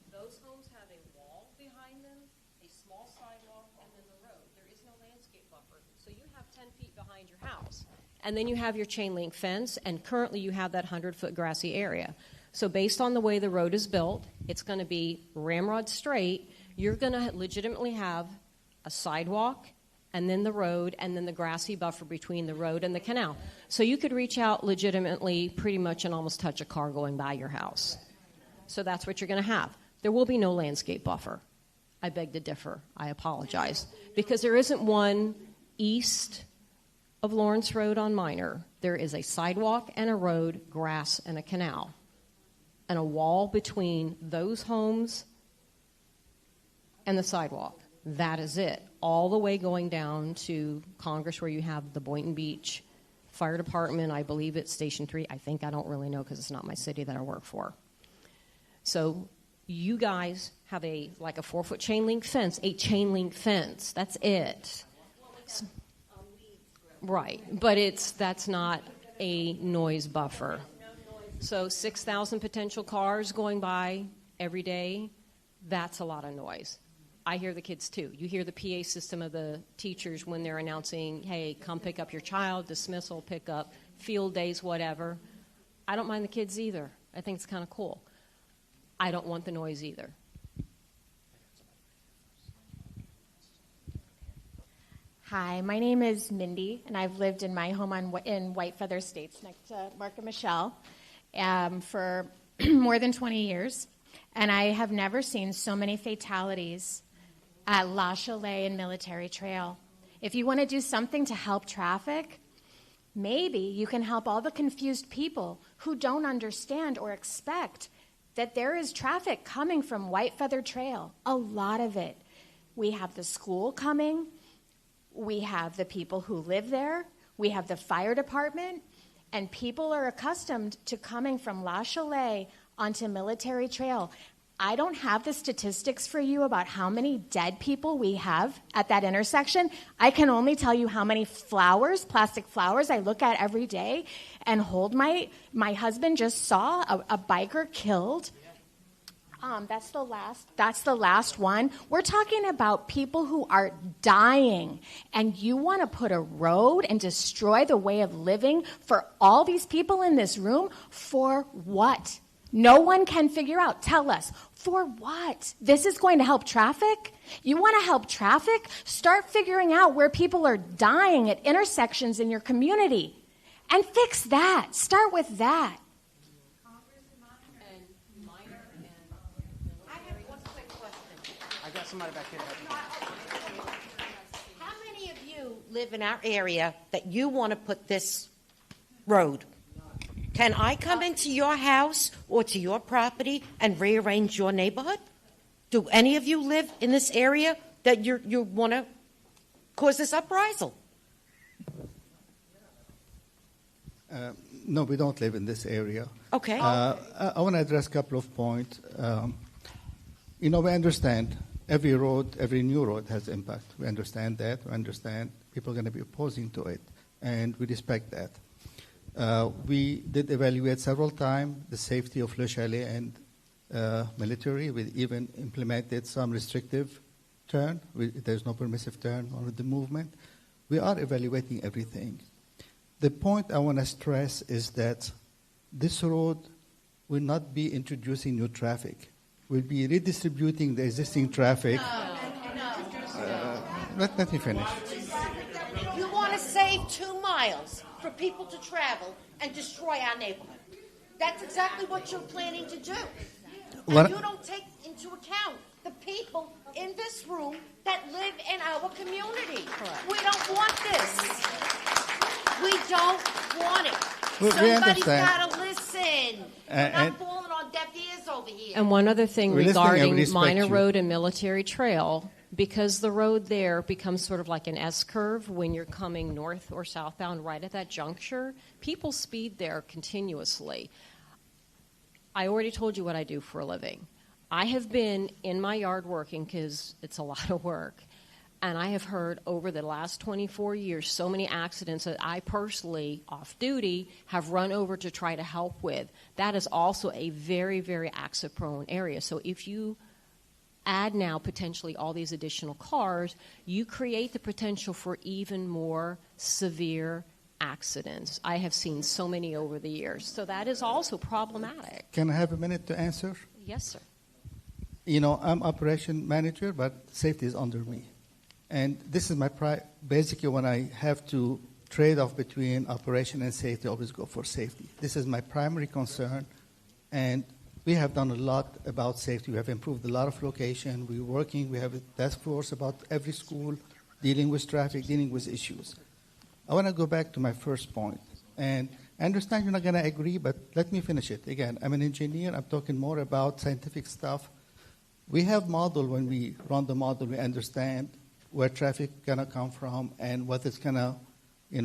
those homes have a wall behind them, a small sidewalk, and then the road. There is no landscape buffer. So you have 10 feet behind your house. And then you have your chain link fence, and currently you have that 100-foot grassy area. So based on the way the road is built, it's going to be ramrod straight. You're going to legitimately have a sidewalk, and then the road, and then the grassy buffer between the road and the canal. So you could reach out legitimately pretty much and almost touch a car going by your house. So that's what you're going to have. There will be no landscape buffer. I beg to differ. I apologize. Because there isn't one east of Lawrence Road on Minor. There is a sidewalk and a road, grass, and a canal. And a wall between those homes and the sidewalk. That is it. All the way going down to Congress, where you have the Boynton Beach Fire Department. I believe it's Station 3. I don't really know because it's not my city that I work for. So you guys have a 4-foot chain link fence, a chain link fence. That's it. Right, but that's not a noise buffer. So 6,000 potential cars going by every day, that's a lot of noise. I hear the kids too. You hear the PA system of the teachers when they're announcing, hey, come pick up your child, dismissal, pickup, field days, whatever. I don't mind the kids either. I think it's kind of cool. I don't want the noise either. Hi, my name is Mindy, and I've lived in my home in White Feather Estates next to Mark and Michelle for more than 20 years, and I have never seen so many fatalities at La Chalet and Military Trail. If you want to do something to help traffic, maybe you can help all the confused people who don't understand or expect that there is traffic coming from White Feather Trail, a lot of it. We have the school coming. We have the people who live there. We have the fire department. And people are accustomed to coming from La Chalet onto Military Trail. I don't have the statistics for you about how many dead people we have at that intersection. I can only tell you how many flowers, plastic flowers, I look at every day and hold. My husband just saw a biker killed. That's the last one. We're talking about people who are dying, and you want to put a road and destroy the way of living for all these people in this room? For what? No one can figure out. Tell us, for what? This is going to help traffic? You want to help traffic? Start figuring out where people are dying at intersections in your community and fix that. Start with that. How many of you live in our area that you want to put this road? Can I come into your house or to your property and rearrange your neighborhood? Do any of you live in this area that you want to cause this uprisal? No, we don't live in this area. Okay. I want to address a couple of points. We understand every road, every new road has impact. We understand that. We understand people are going to be opposing to it, and we respect that. We did evaluate several times the safety of Le Chalet and military. We even implemented some restrictive turn. There's no permissive turn on the movement. We are evaluating everything. The point I want to stress is that this road will not be introducing new traffic. We'll be redistributing the existing traffic. Let me finish. You want to save 2 miles for people to travel and destroy our neighborhood. That's exactly what you're planning to do. And you don't take into account the people in this room that live in our community. Correct. We don't want this. We don't want it. Somebody's got to listen. We're not falling on deaf ears over here. And one other thing regarding Minor Road and Military Trail, because the road there becomes sort of like an S-curve when you're coming north or southbound right at that juncture, people speed there continuously. I already told you what I do for a living. I have been in my yard working because it's a lot of work. And I have heard over the last 24 years so many accidents that I personally, off-duty, have run over to try to help with. That is also a very, very accident-prone area. So if you add now potentially all these additional cars, you create the potential for even more severe accidents. I have seen so many over the years. So that is also problematic. Can I have a minute to answer? Yes, sir. I'm operation manager, but safety is under me. And this is my basically when I have to trade off between operation and safety, I always go for safety. This is my primary concern, and we have done a lot about safety. We have improved a lot of location. We're working. We have a task force about every school, dealing with traffic, dealing with issues. I want to go back to my first point. And I understand you're not going to agree, but let me finish it. Again, I'm an engineer. I'm talking more about scientific stuff. We have model. When we run the model, we understand where traffic is going to come from and what it's going to,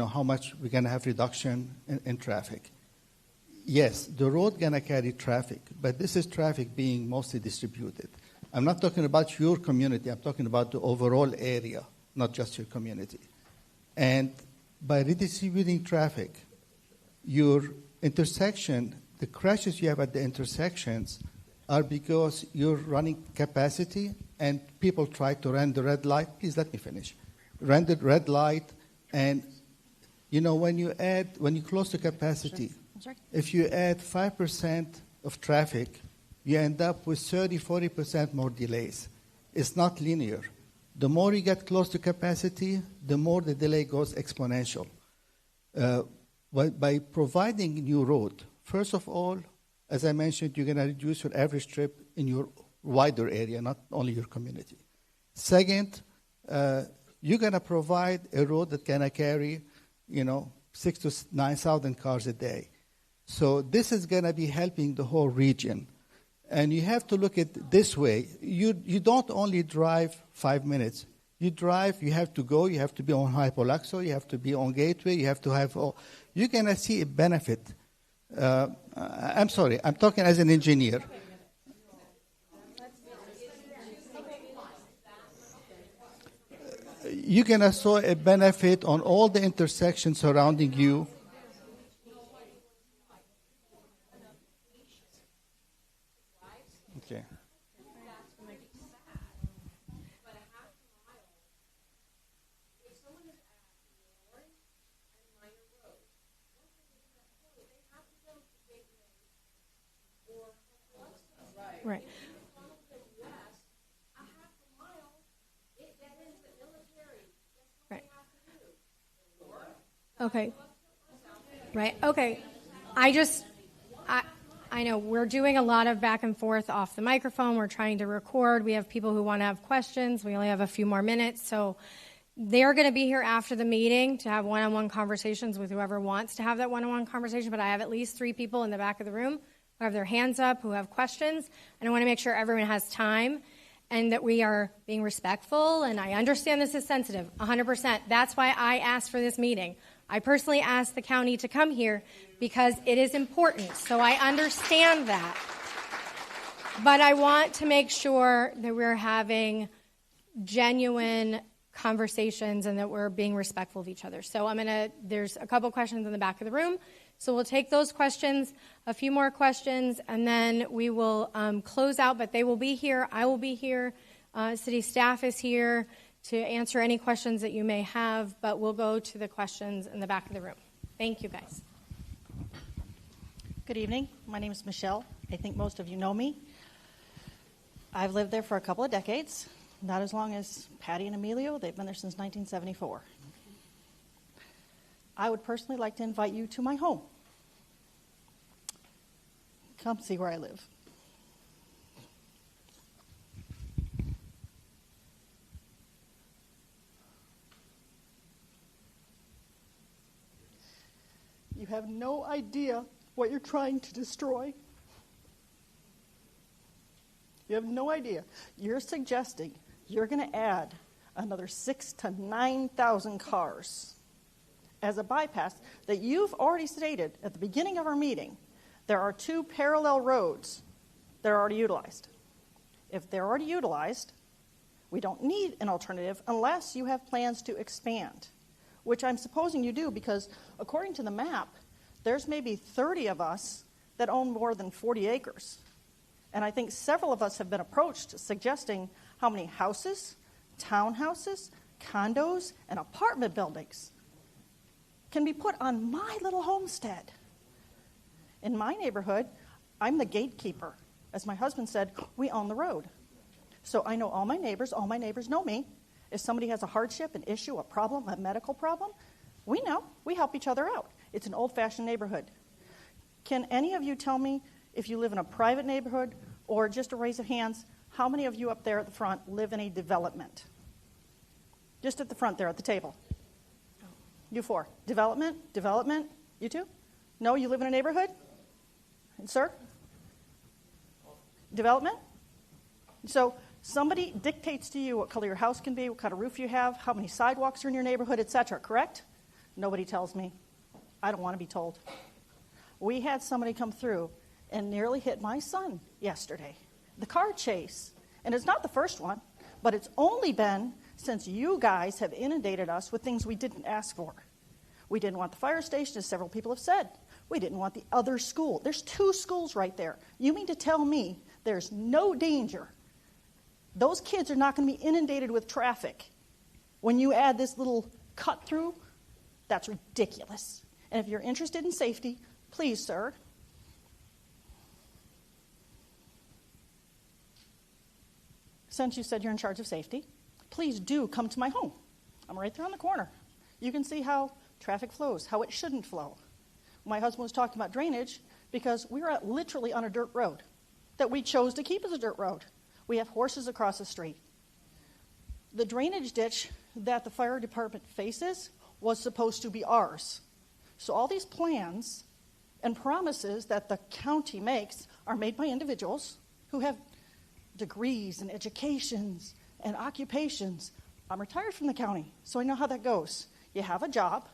how much we're going to have reduction in traffic. Yes, the road going to carry traffic, but this is traffic being mostly distributed. I'm not talking about your community. I'm talking about the overall area, not just your community. And by redistributing traffic, your intersection, the crashes you have at the intersections are because you're running capacity and people try to run the red light. Please let me finish. Run the red light, and when you close the capacity, if you add 5% of traffic, you end up with 30-40% more delays. It's not linear. The more you get close to capacity, the more the delay goes exponential. By providing new road, first of all, as I mentioned, you're going to reduce your average trip in your wider area, not only your community. Second, you're going to provide a road that can carry, 6,000 to 9,000 cars a day. So this is going to be helping the whole region. And you have to look at it this way. You don't only drive 5 minutes. You drive, you have to go, you have to be on Hypolaxo, you have to be on Gateway, you have to have all. You're going to see a benefit. I'm sorry, I'm talking as an engineer. you're going to see a benefit on all the intersections surrounding you. Okay. Right. Right. Okay. Right. Okay. I know we're doing a lot of back and forth off the microphone. We're trying to record. We have people who want to have questions. We only have a few more minutes. So they're going to be here after the meeting to have one-on-one conversations with whoever wants to have that one-on-one conversation. But I have at least 3 people in the back of the room who have their hands up, who have questions. And I want to make sure everyone has time and that we are being respectful. And I understand this is sensitive, 100%. That's why I asked for this meeting. I personally asked the county to come here because it is important. So I understand that. But I want to make sure that we're having genuine conversations and that we're being respectful of each other. So there's a couple questions in the back of the room. So we'll take those questions, a few more questions, and then we will close out. But they will be here. I will be here. City staff is here to answer any questions that you may have, but we'll go to the questions in the back of the room. Thank you, guys. Good evening. My name is Michelle. I think most of you know me. I've lived there for a couple of decades, not as long as Patty and Emilio. They've been there since 1974. I would personally like to invite you to my home. Come see where I live. You have no idea what you're trying to destroy. You have no idea. You're suggesting you're going to add another 6,000 to 9,000 cars as a bypass that you've already stated at the beginning of our meeting. There are 2 parallel roads that are already utilized. If they're already utilized, we don't need an alternative unless you have plans to expand, which I'm supposing you do because according to the map, there's maybe 30 of us that own more than 40 acres. And I think several of us have been approached suggesting how many houses, townhouses, condos, and apartment buildings can be put on my little homestead. In my neighborhood, I'm the gatekeeper. As my husband said, we own the road. So I know all my neighbors know me. If somebody has a hardship, an issue, a problem, a medical problem, we know. We help each other out. It's an old-fashioned neighborhood. Can any of you tell me if you live in a private neighborhood or just a raise of hands, how many of you up there at the front live in a development? Just at the front there at the table. You 4. Development? You 2? No, you live in a neighborhood? Sir? Development? So somebody dictates to you what color your house can be, what kind of roof you have, how many sidewalks are in your neighborhood, etc., correct? Nobody tells me. I don't want to be told. We had somebody come through and nearly hit my son yesterday. The car chase. And it's not the first one, but it's only been since you guys have inundated us with things we didn't ask for. We didn't want the fire station, as several people have said. We didn't want the other school. There's 2 schools right there. You mean to tell me there's no danger? Those kids are not going to be inundated with traffic when you add this little cut through? That's ridiculous. And if you're interested in safety, please, sir, since you said you're in charge of safety, please do come to my home. I'm right there on the corner. You can see how traffic flows, how it shouldn't flow. My husband was talking about drainage because we were literally on a dirt road that we chose to keep as a dirt road. We have horses across the street. The drainage ditch that the fire department faces was supposed to be ours. So all these plans and promises that the county makes are made by individuals who have degrees and educations and occupations. I'm retired from the county, so I know how that goes. You have a job.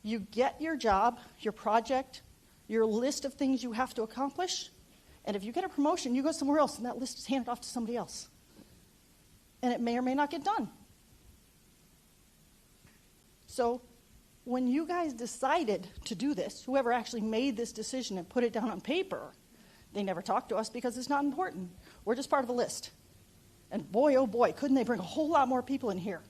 You get your job, your project, your list of things you have to accomplish, and if you get a promotion, you go somewhere else, and that list is handed off to somebody else. And it may or may not get done. So when you guys decided to do this, whoever actually made this decision and put it down on paper, they never talked to us because it's not important. We're just part of the list. And boy, oh boy, couldn't they bring a whole lot more people in here.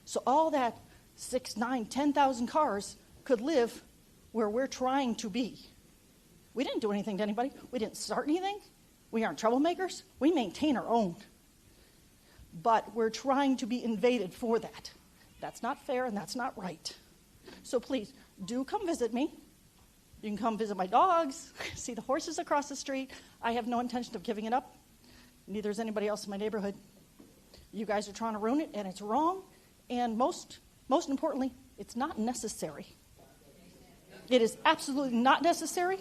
So all that 6, 9, 10,000 cars could live where we're trying to be. We didn't do anything to anybody. We didn't start anything. We aren't troublemakers. We maintain our own. But we're trying to be invaded for that. That's not fair and that's not right. So please, do come visit me. You can come visit my dogs, see the horses across the street. I have no intention of giving it up. Neither is anybody else in my neighborhood. You guys are trying to ruin it, and it's wrong. And most importantly, it's not necessary. It is absolutely not necessary.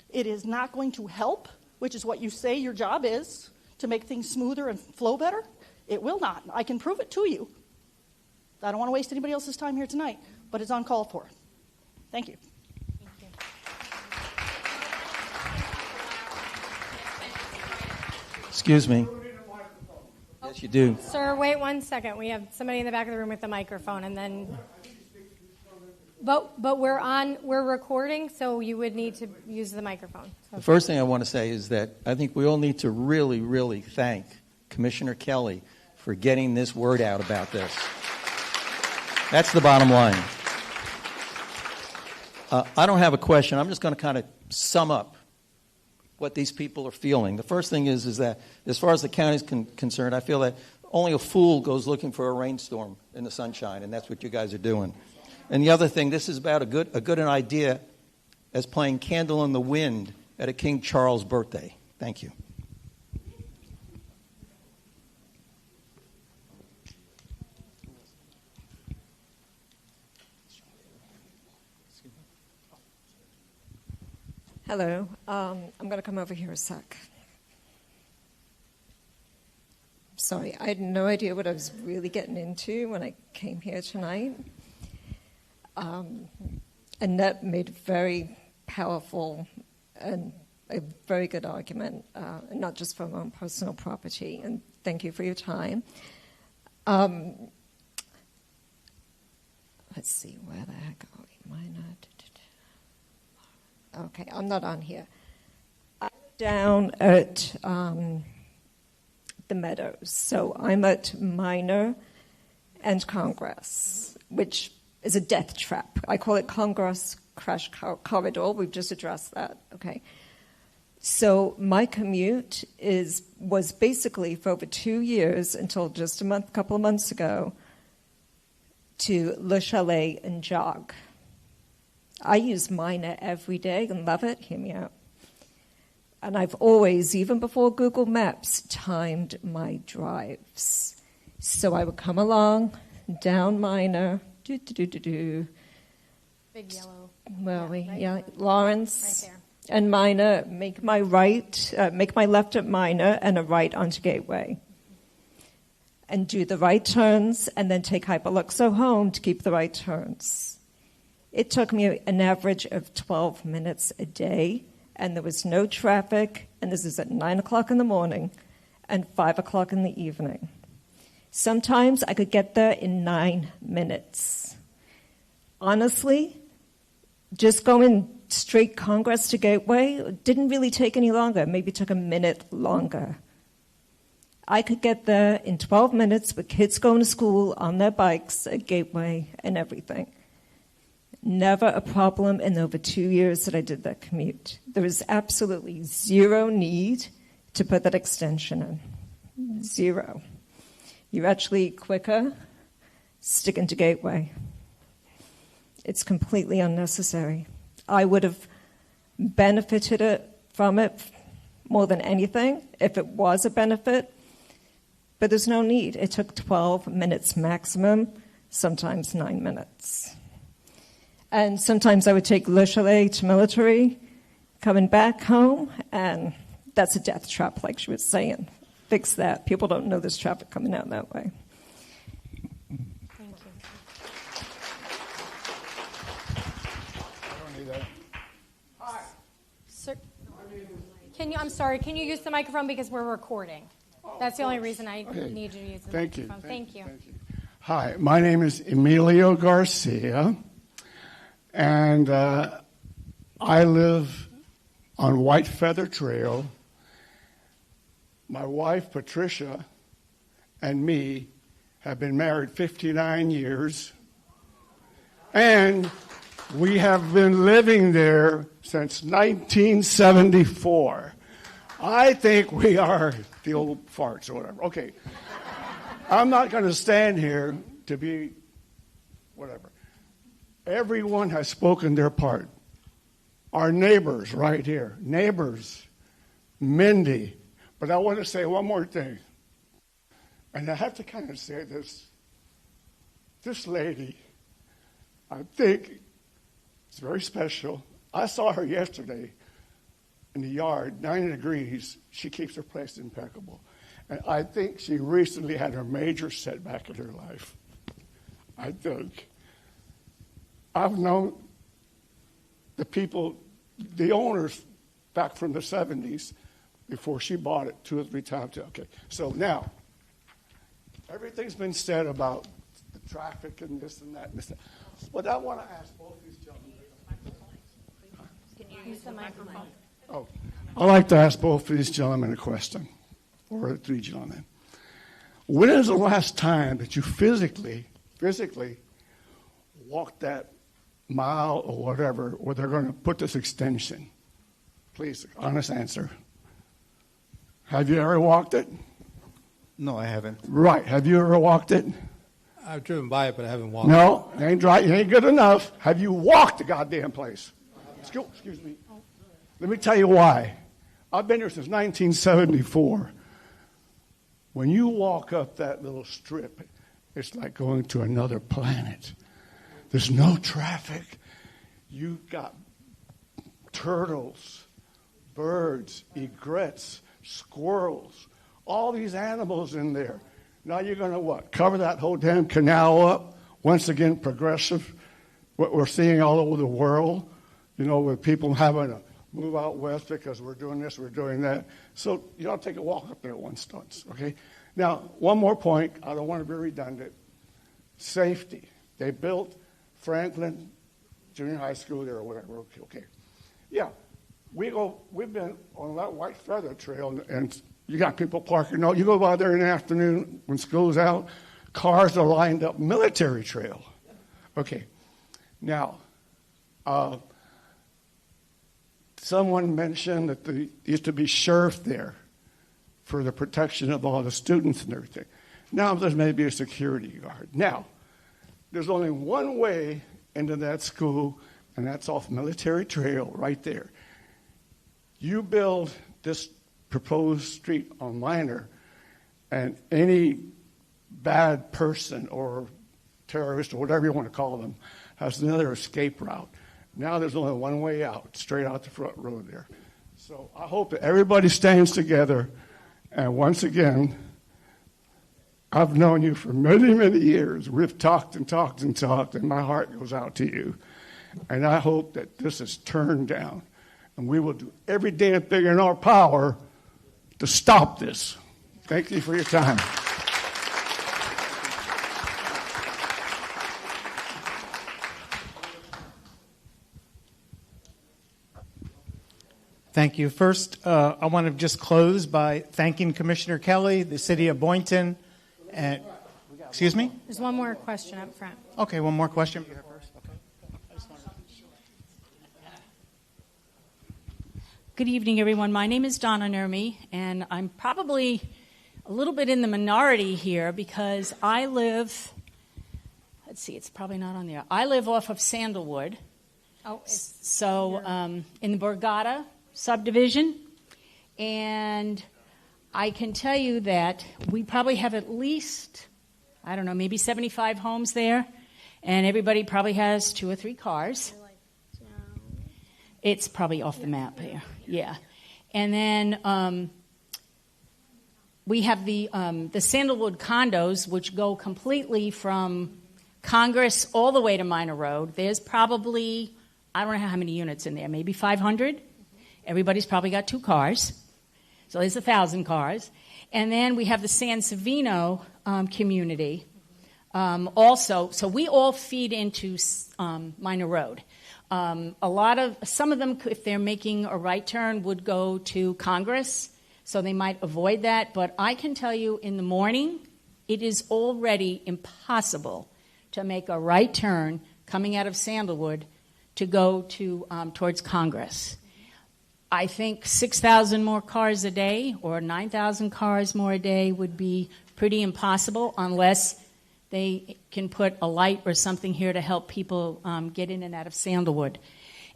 It is not going to help, which is what you say your job is, to make things smoother and flow better. It will not. I can prove it to you. I don't want to waste anybody else's time here tonight, but it's uncalled for. Thank you. Excuse me. Yes, you do. Sir, wait 1 second. We have somebody in the back of the room with the microphone, and then. But we're recording, so you would need to use the microphone. The first thing I want to say is that I think we all need to really, really thank Commissioner Kelley for getting this word out about this. That's the bottom line. I don't have a question. I'm just going to kind of sum up what these people are feeling. The first thing is that as far as the county is concerned, I feel that only a fool goes looking for a rainstorm in the sunshine, and that's what you guys are doing. And the other thing, this is about a good an idea as playing Candle in the Wind at a King Charles birthday. Thank you. Hello. I'm going to come over here a sec. Sorry, I had no idea what I was really getting into when I came here tonight. Annette made a very powerful and a very good argument, not just for my own personal property, and thank you for your time. Let's see, where the heck are we? Minor. Okay, I'm not on here. I'm down at the Meadows, so I'm at Minor and Congress, which is a death trap. I call it Congress Crash Corridor. We've just addressed that. Okay. So my commute was basically for over 2 years until just a couple of months ago to Le Chalet and jog. I use Minor every day and love it. Hear me out. And I've always, even before Google Maps, timed my drives. So I would come along, down Minor, Big yellow. Lawrence Right there. and Minor, make my left at Minor and a right onto Gateway. And do the right turns and then take Hyperluxo home to keep the right turns. It took me an average of 12 minutes a day, and there was no traffic, and this is at 9 o'clock in the morning and 5 o'clock in the evening. Sometimes I could get there in 9 minutes. Honestly, just going straight Congress to Gateway didn't really take any longer. Maybe it took a minute longer. I could get there in 12 minutes with kids going to school on their bikes at Gateway and everything. Never a problem in over 2 years that I did that commute. There was absolutely zero need to put that extension in. Zero. You're actually quicker sticking to Gateway. It's completely unnecessary. I would have benefited from it more than anything if it was a benefit, but there's no need. It took 12 minutes maximum, sometimes 9 minutes. And sometimes I would take Le Chalet to military, coming back home, and that's a death trap, like she was saying. Fix that. People don't know there's traffic coming out that way. Thank you. I don't need that. Sir, can you use the microphone because we're recording? That's the only reason I need you to use the microphone. Thank you. Hi, my name is Emilio Garcia, and I live on White Feather Trail. My wife, Patricia, and me have been married 59 years, and we have been living there since 1974. I think we are the old farts or whatever. Okay. I'm not going to stand here to be whatever. Everyone has spoken their part. Our neighbors right here, neighbors, Mindy. But I want to say one more thing. And I have to kind of say this. This lady, I think, is very special. I saw her yesterday in the yard, 90 degrees. She keeps her place impeccable. And I think she recently had a major setback in her life. I think. I've known the people, the owners, back from the 70s, before she bought it 2 or 3 times. Okay, so now, everything's been said about the traffic and this and that and this. But I want to ask both these gentlemen. Can you use the microphone? Oh, I'd like to ask both of these gentlemen a question. Or the 3 gentlemen. When is the last time that you physically walked that mile or whatever where they're going to put this extension? Please, honest answer. Have you ever walked it? No, I haven't. Right. Have you ever walked it? I've driven by it, but I haven't walked No, it ain't right. It ain't good enough. Have you walked the goddamn place? Excuse me. Let me tell you why. I've been here since 1974. When you walk up that little strip, it's like going to another planet. There's no traffic. You've got turtles, birds, egrets, squirrels, all these animals in there. Now you're going to what? Cover that whole damn canal up? Once again, progressive. What we're seeing all over the world, with people having to move out west because we're doing this, we're doing that. So you ought to take a walk up there at one stunts, okay? Now, one more point. I don't want to be redundant. Safety. They built Franklin Junior High School there or whatever. Okay. Yeah. We've been on that White Feather Trail, and you got people parking. You go by there in the afternoon when school's out, cars are lined up. Military trail. Okay. Now, someone mentioned that there used to be sheriff there for the protection of all the students and everything. Now there's maybe a security guard. Now, there's only one way into that school, and that's off Military Trail right there. You build this proposed street on Minor, and any bad person or terrorist or whatever you want to call them has another escape route. Now there's only one way out, straight out the front road there. So I hope that everybody stands together. And once again, I've known you for many, many years. We've talked and talked and talked, and my heart goes out to you. And I hope that this is turned down, and we will do every damn thing in our power to stop this. Thank you for your time. Thank you. First, I want to just close by thanking Commissioner Kelley, the City of Boynton, and excuse me? There's one more question up front. Okay, one more question. Good evening, everyone. My name is Donna Nermi, and I'm probably a little bit in the minority here because I live, let's see, it's probably not on there. I live off of Sandalwood. Oh, so in the Borgata subdivision, and I can tell you that we probably have at least, I don't know, maybe 75 homes there, and everybody probably has 2 or 3 cars. It's probably off the map here, yeah. And then we have the Sandalwood condos, which go completely from Congress all the way to Minor Road. There's probably, I don't know how many units in there, maybe 500. Everybody's probably got 2 cars. So there's 1,000 cars. And then we have the San Savino community, Also, so we all feed into Minor Road. Some of them, if they're making a right turn, would go to Congress, so they might avoid that. But I can tell you in the morning, it is already impossible to make a right turn coming out of Sandalwood to go to towards Congress. I think 6,000 more cars a day or 9,000 cars more a day would be pretty impossible unless they can put a light or something here to help people get in and out of Sandalwood.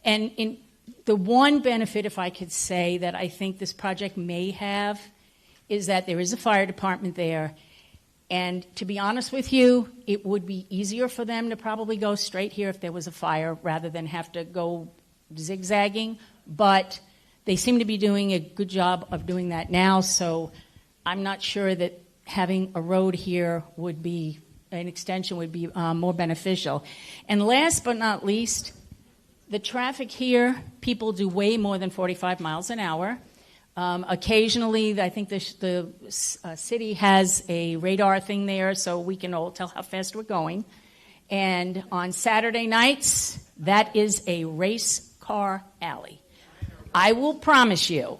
And the one benefit, if I could say, that I think this project may have is that there is a fire department there. And to be honest with you, it would be easier for them to probably go straight here if there was a fire rather than have to go zigzagging. But they seem to be doing a good job of doing that now, so I'm not sure that having a road here would be, an extension would be more beneficial. And last but not least, the traffic here, people do way more than 45 miles an hour. Occasionally, I think the city has a radar thing there so we can all tell how fast we're going. And on Saturday nights, that is a race car alley. I will promise you,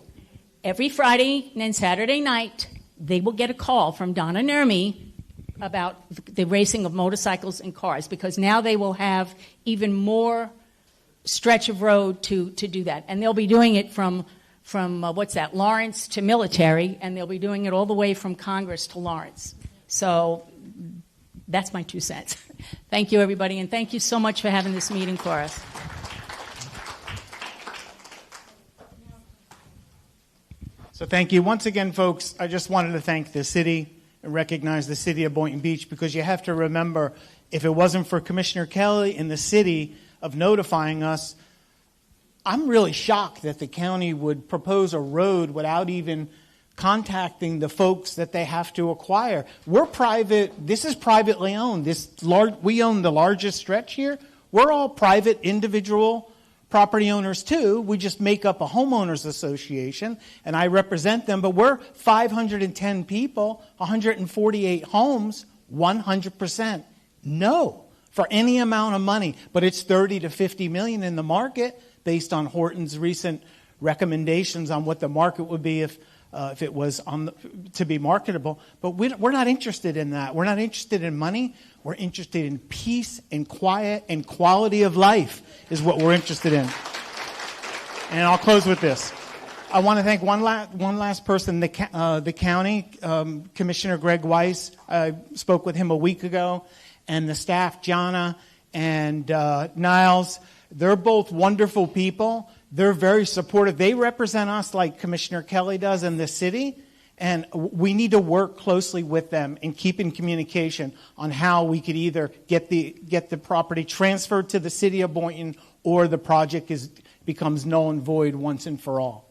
every Friday and Saturday night, they will get a call from Donna and Aimee about the racing of motorcycles and cars, because now they will have even more stretch of road to do that. And they'll be doing it from Lawrence to Military, and they'll be doing it all the way from Congress to Lawrence. So that's my 2 cents. Thank you, everybody, and thank you so much for having this meeting for us. So thank you. Once again, folks, I just wanted to thank the city and recognize the city of Boynton Beach, because you have to remember, if it wasn't for Commissioner Kelley and the city of notifying us, I'm really shocked that the county would propose a road without even contacting the folks that they have to acquire. We're private. This is privately owned. We own the largest stretch here. We're all private individual property owners too. We just make up a homeowners association, and I represent them. But we're 510 people, 148 homes, 100% no for any amount of money. But it's 30 to 50 million in the market based on Horton's recent recommendations on what the market would be if it was to be marketable. But we're not interested in that. We're not interested in money. We're interested in peace and quiet and quality of life is what we're interested in. And I'll close with this. I want to thank one last person, the county, Commissioner Greg Weiss. I spoke with him a week ago, and the staff, Jana and Niles. They're both wonderful people. They're very supportive. They represent us like Commissioner Kelley does in the city, and we need to work closely with them and keep in communication on how we could either get the property transferred to the city of Boynton, or the project becomes null and void once and for all.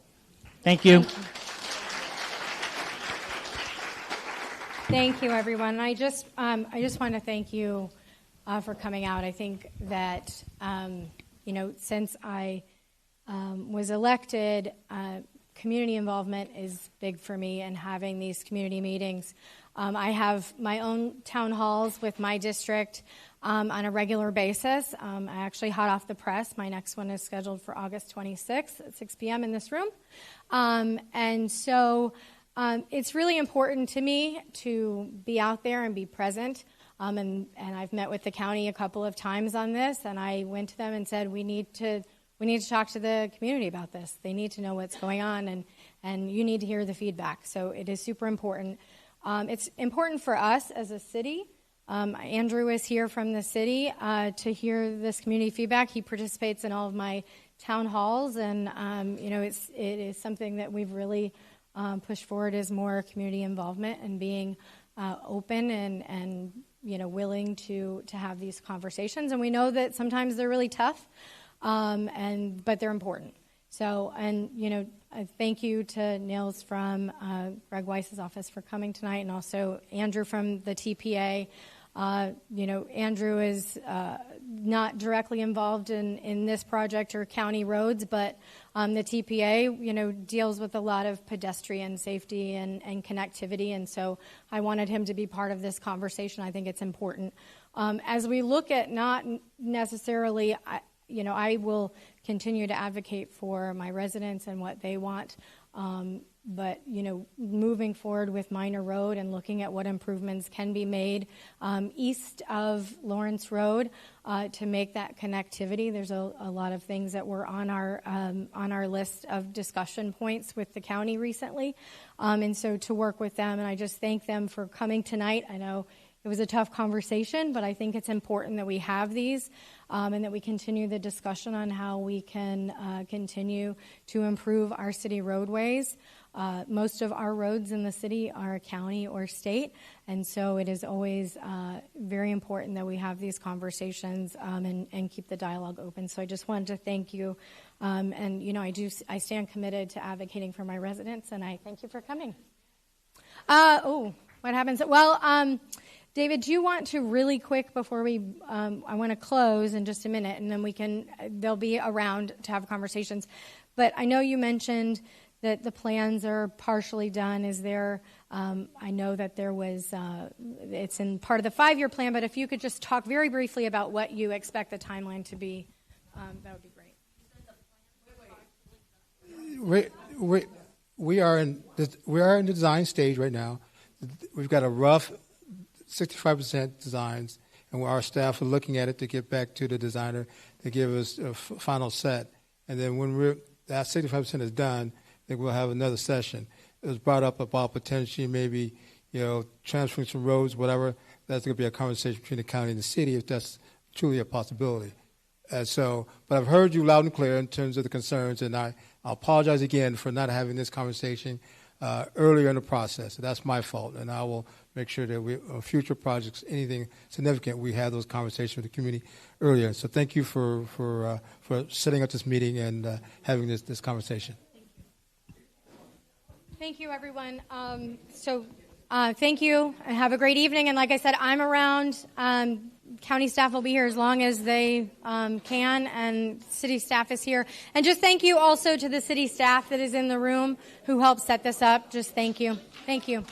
Thank you. Thank you, everyone. I just want to thank you for coming out. I think that since I was elected, community involvement is big for me, and having these community meetings. I have my own town halls with my district on a regular basis. I actually, hot off the press, my next one is scheduled for August 26th at 6 p.m. in this room. And so it's really important to me to be out there and be present. And I've met with the county a couple of times on this, and I went to them and said, we need to talk to the community about this. They need to know what's going on, and you need to hear the feedback. So it is super important. It's important for us as a city. Andrew is here from the city to hear this community feedback. He participates in all of my town halls, and it is something that we've really pushed forward, is more community involvement and being open and willing to have these conversations. And we know that sometimes they're really tough. But they're important. So, thank you to Nils from Greg Weiss's office for coming tonight, and also Andrew from the TPA. Andrew is not directly involved in this project or county roads, but The TPA, deals with a lot of pedestrian safety and connectivity, and so I wanted him to be part of this conversation. I think it's important. As we look at not necessarily, I will continue to advocate for my residents and what they want. But, moving forward with Minor Road and looking at what improvements can be made east of Lawrence Road to make that connectivity. There's a lot of things that were on our list of discussion points with the county recently. And so to work with them, and I just thank them for coming tonight. I know it was a tough conversation, but I think it's important that we have these and that we continue the discussion on how we can continue to improve our city roadways. Most of our roads in the city are county or state, and so it is always very important that we have these conversations and keep the dialogue open. So I just wanted to thank you, and I stand committed to advocating for my residents, and I thank you for coming. What happens? Well, David, do you want to really quick before we? I want to close in just a minute, and then they'll be around to have conversations. But I know you mentioned that the plans are partially done. Is there, I know that there was, it's in part of the 5-year plan, but if you could just talk very briefly about what you expect the timeline to be, that would be great. We are in the design stage right now. We've got a rough 65% designs, and our staff are looking at it to get back to the designer to give us a final set. And then when that 65% is done, I think we'll have another session. It was brought up about potentially maybe, transferring some roads, whatever. That's going to be a conversation between the county and the city if that's truly a possibility. But I've heard you loud and clear in terms of the concerns, and I apologize again for not having this conversation earlier in the process. So that's my fault, and I will make sure that future projects, anything significant, we have those conversations with the community earlier. So thank you for setting up this meeting and having this conversation. Thank you, everyone. Thank you, and have a great evening. And like I said, I'm around. County staff will be here as long as they can, and city staff is here. And just thank you also to the city staff that is in the room who helped set this up. Just thank you. Thank you.